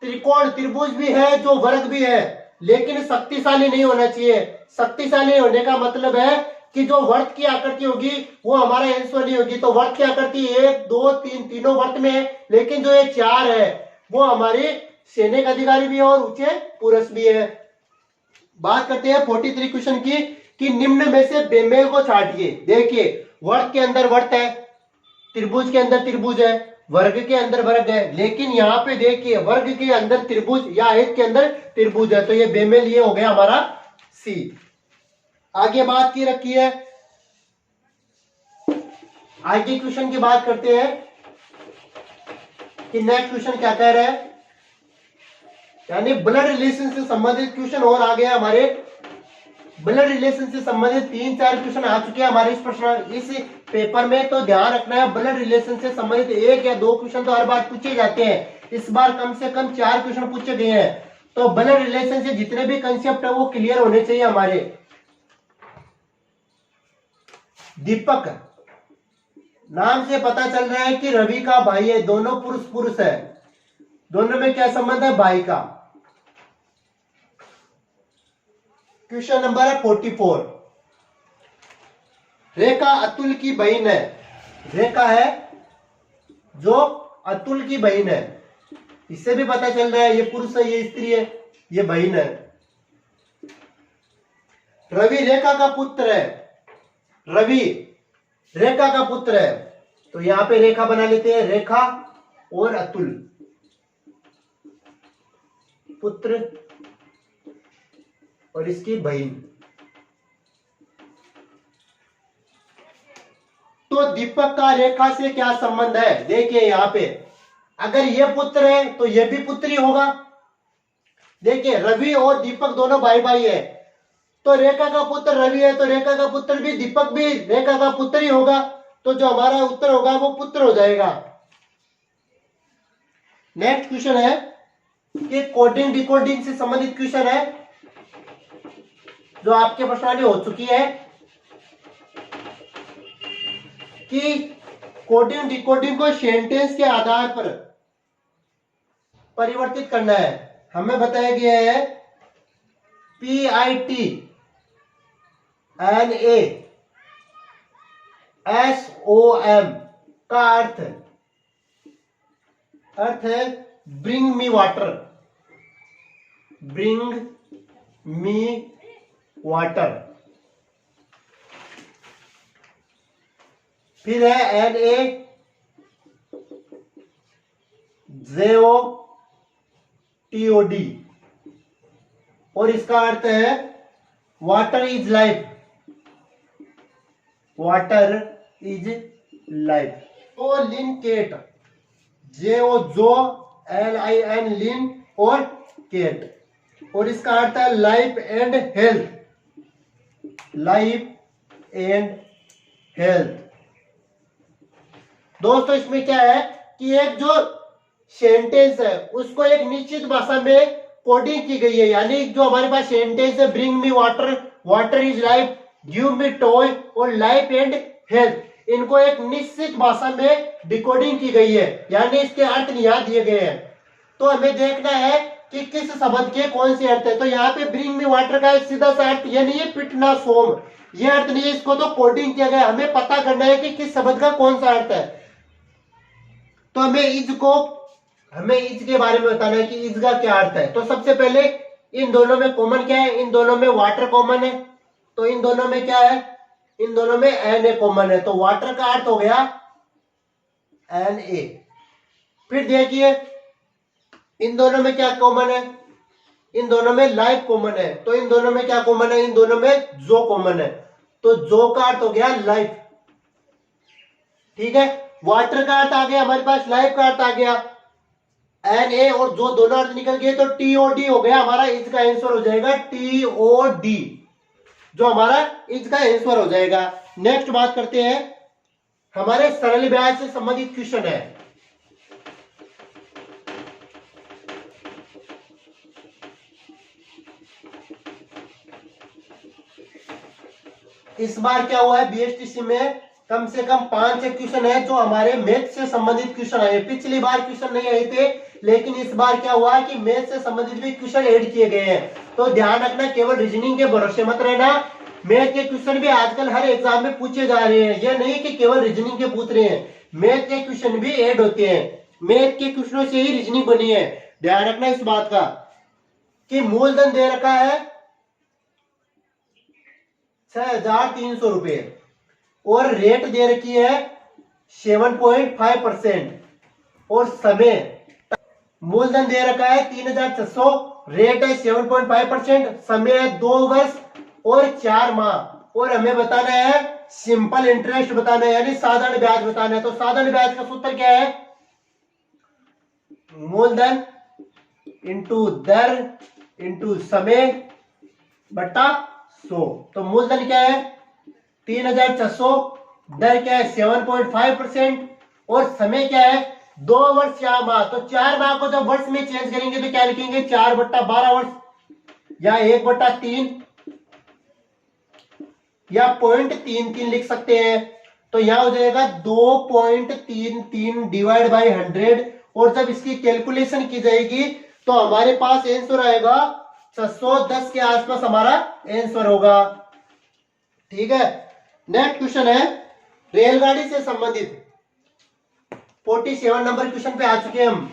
[SPEAKER 1] त्रिकोण त्रिभुज भी है, जो वर्ग भी है, लेकिन शक्तिशाली नहीं होना चाहिए। शक्तिशाली होने का मतलब है कि जो वर्त की आकृति होगी वो हमारा आंसर नहीं होगी। तो वर्त की आकृति 1 2 3 तीनों वर्त में है, लेकिन जो ये 4 है वो हमारे सैनिक अधिकारी भी है और ऊंचे पुरुष भी है। बात करते हैं 43 क्वेश्चन की कि निम्न में से बेमेल को छांटिए। देखिए, वर्त के अंदर वर्त है, त्रिभुज के अंदर त्रिभुज है, वर्ग के अंदर वर्ग है, लेकिन यहाँ पे देखिए वर्ग के अंदर त्रिभुज या आयत के अंदर त्रिभुज है, तो ये बेमेल ये हो गया हमारा सी। आगे बात की रखी है, आगे क्वेश्चन की बात करते हैं कि नेक्स्ट क्वेश्चन क्या कह रहा है, यानी ब्लड रिलेशन से संबंधित क्वेश्चन और आ गया हमारे। ब्लड रिलेशन से संबंधित 3-4 क्वेश्चन आ चुके हैं हमारे इस पेपर में, तो ध्यान रखना है ब्लड रिलेशन से संबंधित 1 या 2 क्वेश्चन तो हर बार पूछे जाते हैं। इस बार कम से कम 4 क्वेश्चन पूछे गए हैं, तो ब्लड रिलेशन से जितने भी कंसेप्ट है वो क्लियर होने चाहिए हमारे। दीपक नाम से पता चल रहा है कि रवि का भाई है, दोनों पुरुष पुरुष है, दोनों में क्या संबंध है, भाई का। क्वेश्चन नंबर है 44। रेखा अतुल की बहन है। रेखा है जो अतुल की बहन है, इससे भी पता चल रहा है ये पुरुष है, ये स्त्री है, ये बहन है। रवि रेखा का पुत्र है, रवि रेखा का पुत्र है, तो यहां पे रेखा बना लेते हैं, रेखा और अतुल पुत्र और इसकी बहन। तो दीपक का रेखा से क्या संबंध है, देखिए यहां पे अगर ये पुत्र है तो ये भी पुत्री होगा। देखिए रवि और दीपक दोनों भाई भाई है, तो रेखा का पुत्र रवि है तो रेखा का पुत्र भी दीपक भी रेखा का पुत्र ही होगा, तो जो हमारा उत्तर होगा वो पुत्र हो जाएगा। नेक्स्ट क्वेश्चन है कि कोडिंग डिकोडिंग से संबंधित क्वेश्चन है जो आपके प्रश्नावली हो चुकी है कि कोडिंग डिकोडिंग को सेंटेंस के आधार पर परिवर्तित करना है। हमें बताया गया है PITNASOM का अर्थ है bring me water, bring me water. फिर है NaJOTOD और इसका अर्थ है water is life, water is life. और लिनकेट JO LIN लिन और केट और इसका अर्थ है life and health, life and health. दोस्तों इसमें क्या है कि एक जो सेंटेंस है उसको एक निश्चित भाषा में कोडिंग की गई है, यानी जो हमारे पास सेंटेंस है bring me water, water is life, give me toy और लाइफ एंड हेल्थ, इनको एक निश्चित भाषा में डिकोडिंग की गई है, यानी इसके अर्थ यहाँ दिए गए हैं। तो हमें देखना है कि किस शब्द के कौन से अर्थ है। तो यहाँ पे ब्रिंग मी वाटर का एक सीधा सा अर्थ ये नहीं है पिट ना सोम, ये अर्थ नहीं है, इसको तो कोडिंग किया गया। हमें पता करना है कि किस शब्द का कौन सा अर्थ है। तो हमें इज के बारे में बताना है कि इज का क्या अर्थ है। तो सबसे पहले इन दोनों में कॉमन क्या है, इन दोनों में वाटर कॉमन है। तो इन दोनों में क्या है, इन दोनों में एन ए कॉमन है। तो वाटर का अर्थ हो गया एन ए। फिर देखिए इन दोनों में क्या कॉमन है, इन दोनों में लाइफ कॉमन है। तो इन दोनों में क्या कॉमन है, इन दोनों में जो कॉमन है। तो जो का अर्थ हो गया लाइफ। ठीक है, वाटर का अर्थ आ गया हमारे पास, लाइफ का अर्थ आ गया एन ए, और जो दोनों अर्थ निकल गए तो टी ओ डी हो गया हमारा। इसका आंसर हो जाएगा टी ओ डी, जो हमारा इसका आंसर हो जाएगा। नेक्स्ट बात करते हैं, हमारे सरल ब्याज से संबंधित क्वेश्चन है। इस बार क्या हुआ है, बीएसटीसी में कम से कम 5 क्वेश्चन है जो हमारे मैथ से संबंधित क्वेश्चन आए। पिछली बार क्वेश्चन नहीं आए थे, लेकिन इस बार क्या हुआ कि मैथ से संबंधित भी क्वेश्चन ऐड किए गए हैं। तो ध्यान रखना, केवल रीजनिंग के भरोसे मत रहना, मैथ के क्वेश्चन भी आजकल हर एग्जाम में पूछे जा रहे हैं। यह नहीं कि केवल रीजनिंग के पूछ रहे हैं, मैथ के क्वेश्चन भी ऐड होते हैं। मैथ के क्वेश्चनों से ही रीजनिंग बनी है। ध्यान रखना इस बात का कि मूलधन दे रखा है 6,300 रुपए और रेट दे रखी है 7.5% और समय, मूलधन दे रखा है 3,600, रेट है 7.5%, समय है 2 वर्ष और 4 माह, और हमें बताना है सिंपल इंटरेस्ट बताना है, यानी साधारण ब्याज बताना है। तो साधारण ब्याज का सूत्र क्या है, मूलधन इंटू दर इंटू समय बट्टा 100। तो मूलधन क्या है 3,600, दर क्या है 7.5% और समय क्या है 2 वर्ष 4 माह। तो 4 माह को जब वर्ष में चेंज करेंगे तो क्या लिखेंगे 4/12 वर्ष या 1/3 या 0.33 लिख सकते हैं। तो यहां हो जाएगा 2.33 डिवाइड बाई 100, और जब इसकी कैलकुलेशन की जाएगी तो हमारे पास आंसर आएगा 610 के आसपास हमारा आंसर होगा। ठीक है, नेक्स्ट क्वेश्चन है रेलगाड़ी से संबंधित 47 नंबर क्वेश्चन पे आ चुके हैं हम।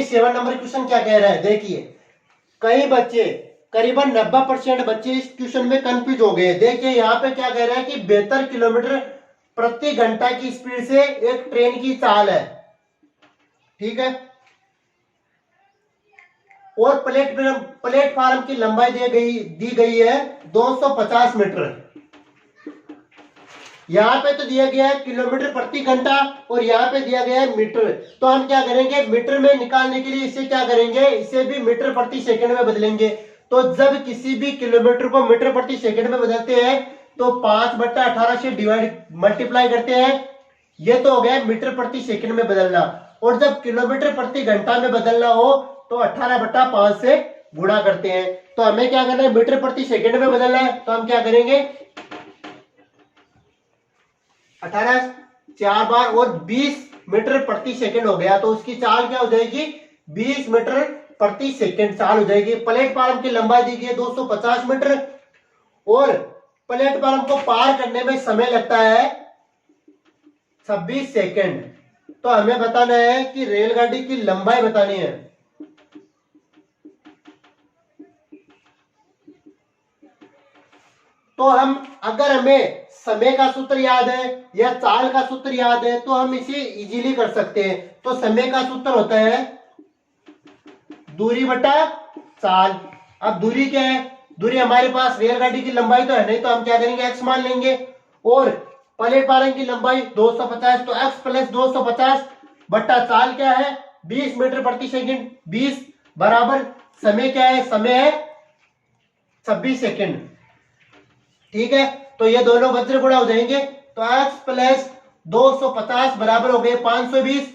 [SPEAKER 1] सेवन नंबर क्वेश्चन क्या कह रहा है, देखिए कई बच्चे करीबन 90% बच्चे इस क्वेश्चन में कंफ्यूज हो गए। देखिए यहाँ पे क्या कह रहा है कि 72 किलोमीटर प्रति घंटा की स्पीड से एक ट्रेन की चाल है। ठीक है, और प्लेटफार्म की लंबाई दी गई है 250 मीटर। यहाँ पे तो दिया गया है किलोमीटर प्रति घंटा और यहाँ पे दिया गया है मीटर। तो हम क्या करेंगे, मीटर में निकालने के लिए इसे क्या करेंगे, इसे भी मीटर प्रति सेकंड में बदलेंगे। तो जब किसी भी किलोमीटर को मीटर प्रति सेकंड में बदलते हैं तो 5/18 से मल्टीप्लाई करते हैं, ये तो हो गया मीटर प्रति सेकंड में बदलना। और जब किलोमीटर प्रति घंटा में बदलना हो तो 18/5 से गुणा करते हैं। तो हमें क्या करना है, मीटर प्रति सेकंड में बदलना है। तो हम क्या करेंगे 18 4 बार और 20 मीटर प्रति सेकंड हो गया। तो उसकी चाल क्या हो जाएगी 20 मीटर प्रति सेकंड चाल हो जाएगी। प्लेटफार्म की लंबाई दी गई है 250 मीटर और प्लेटफार्म को पार करने में समय लगता है 26 सेकंड। तो हमें बताना है कि रेलगाड़ी की लंबाई बतानी है। तो हम अगर हमें समय का सूत्र याद है या चाल का सूत्र याद है तो हम इसे इजीली कर सकते हैं। तो समय का सूत्र होता है दूरी बटा चाल। अब दूरी क्या है, दूरी हमारे पास रेलगाड़ी की लंबाई तो है नहीं, तो हम क्या करेंगे x मान लेंगे। और प्लेटफार्म की लंबाई 250, तो x प्लस 250 बट्टा चाल क्या है 20 मीटर प्रति सेकंड, 20 बराबर समय क्या है, समय है 26 सेकंड। ठीक है, तो ये दोनों वज्र गुणा हो जाएंगे। तो x प्लस 250 बराबर हो गए 520।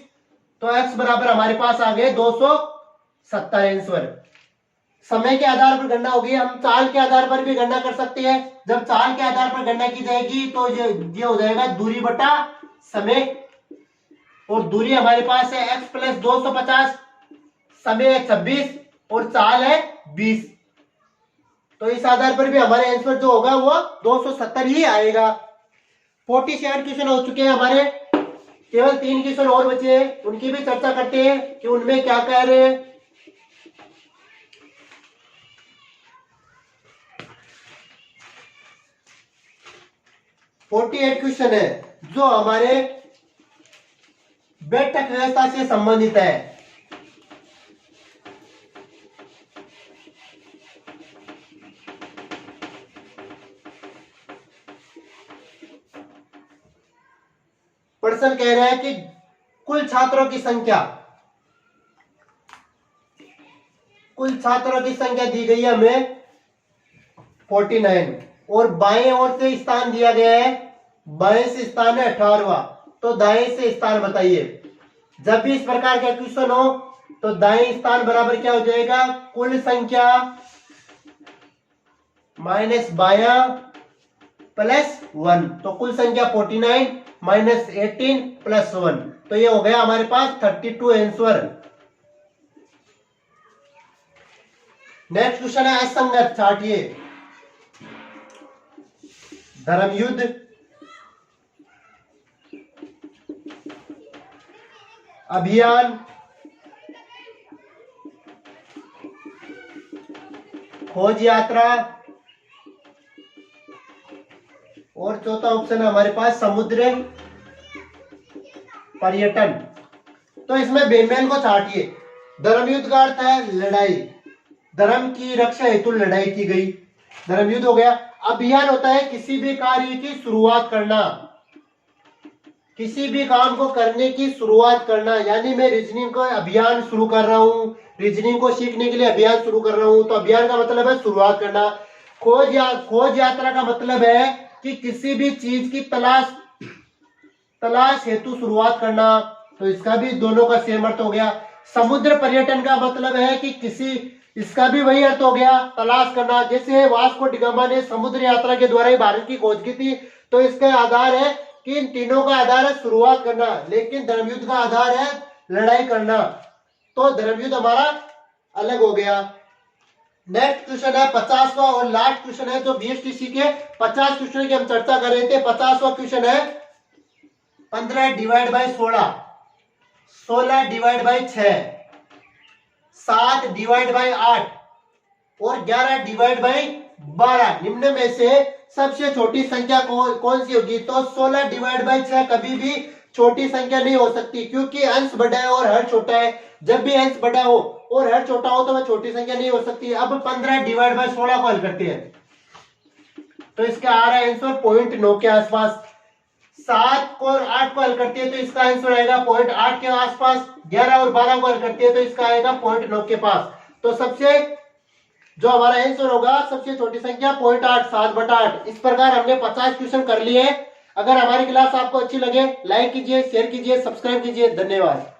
[SPEAKER 1] तो x बराबर हमारे पास आ गए 270 आंसर। समय के आधार पर गणना होगी, हम चाल के आधार पर भी गणना कर सकते हैं। जब चाल के आधार पर गणना की जाएगी तो ये हो जाएगा दूरी बटा समय, और दूरी हमारे पास है x प्लस 250, समय है 26 और चाल है 20। तो इस आधार पर भी हमारे आंसर जो होगा वो 270 ही आएगा। 47 क्वेश्चन हो चुके हैं हमारे, केवल 3 क्वेश्चन और बचे हैं, उनकी भी चर्चा करते हैं कि उनमें क्या कह रहे हैं। फोर्टी 48 क्वेश्चन है जो हमारे बैठक व्यवस्था से संबंधित है। प्रश्न कह रहा है कि कुल छात्रों की संख्या दी गई है हमें 49, और बाएं ओर से स्थान दिया गया है, बाएं से स्थान है 18वां, तो दाएं से स्थान बताइए। जब भी इस प्रकार का क्वेश्चन हो तो दाएं स्थान बराबर क्या हो जाएगा, कुल संख्या माइनस बायां प्लस 1, तो कुल संख्या 49 माइनस 18 प्लस 1, तो ये हो गया हमारे पास 32 आंसर। नेक्स्ट क्वेश्चन है असंगत छाटिए। धर्मयुद्ध, अभियान, खोज यात्रा, और चौथा ऑप्शन है हमारे पास समुद्र पर्यटन। तो इसमें बेमेल को छाटिए। धर्मयुद्ध का अर्थ है लड़ाई, धर्म की रक्षा हेतु लड़ाई की गई, धर्मयुद्ध हो गया। अभियान होता है किसी भी कार्य की शुरुआत करना, किसी भी काम को करने की शुरुआत करना, यानी मैं रीजनिंग का अभियान शुरू कर रहा हूं, रीजनिंग को सीखने के लिए अभियान शुरू कर रहा हूं, तो अभियान का मतलब है शुरुआत करना। खोज यात्रा का मतलब है कि किसी भी चीज की तलाश हेतु शुरुआत करना, तो इसका भी दोनों का सेम अर्थ हो गया। समुद्र पर्यटन का मतलब है कि इसका भी वही अर्थ हो गया, तलाश करना। जैसे वास्को डी गामा ने समुद्र यात्रा के द्वारा ही भारत की खोज की थी, तो इसका आधार है कि इन तीनों का आधार है शुरुआत करना, लेकिन धर्मयुद्ध का आधार है लड़ाई करना, तो धर्मयुद्ध हमारा अलग हो गया। नेक्स्ट क्वेश्चन है 50वां और लास्ट क्वेश्चन है जो बीएसटीसी के 50 क्वेश्चन की हम चर्चा कर रहे थे। 50वां क्वेश्चन है 15 divide by 16, 16 divide by 6, 7 divide by 8 और 11 डिवाइड बाई 12, निम्न में से सबसे छोटी संख्या कौन सी होगी। तो 16 डिवाइड बाई 6 कभी भी छोटी संख्या नहीं हो सकती, क्योंकि अंश बड़ा है और हर छोटा है। जब भी अंश बड़ा हो और हर छोटा हो तो वह छोटी संख्या नहीं हो सकती। अब 15 डिवाइड बाई 16 को हल करते हैं, तो इसका आ रहा है आंसर 0.9 के आसपास। 7 को और 8 को हल करते हैं तो इसका आंसर आएगा 0.8 के आसपास। 11 और 12 को हल करते हैं तो इसका आएगा 0.9 के पास। तो सबसे जो हमारा आंसर होगा सबसे छोटी संख्या 0.8, 7/8। इस प्रकार हमने 50 क्वेश्चन कर लिए। अगर हमारी क्लास आपको अच्छी लगे लाइक कीजिए, शेयर कीजिए, सब्सक्राइब कीजिए। धन्यवाद।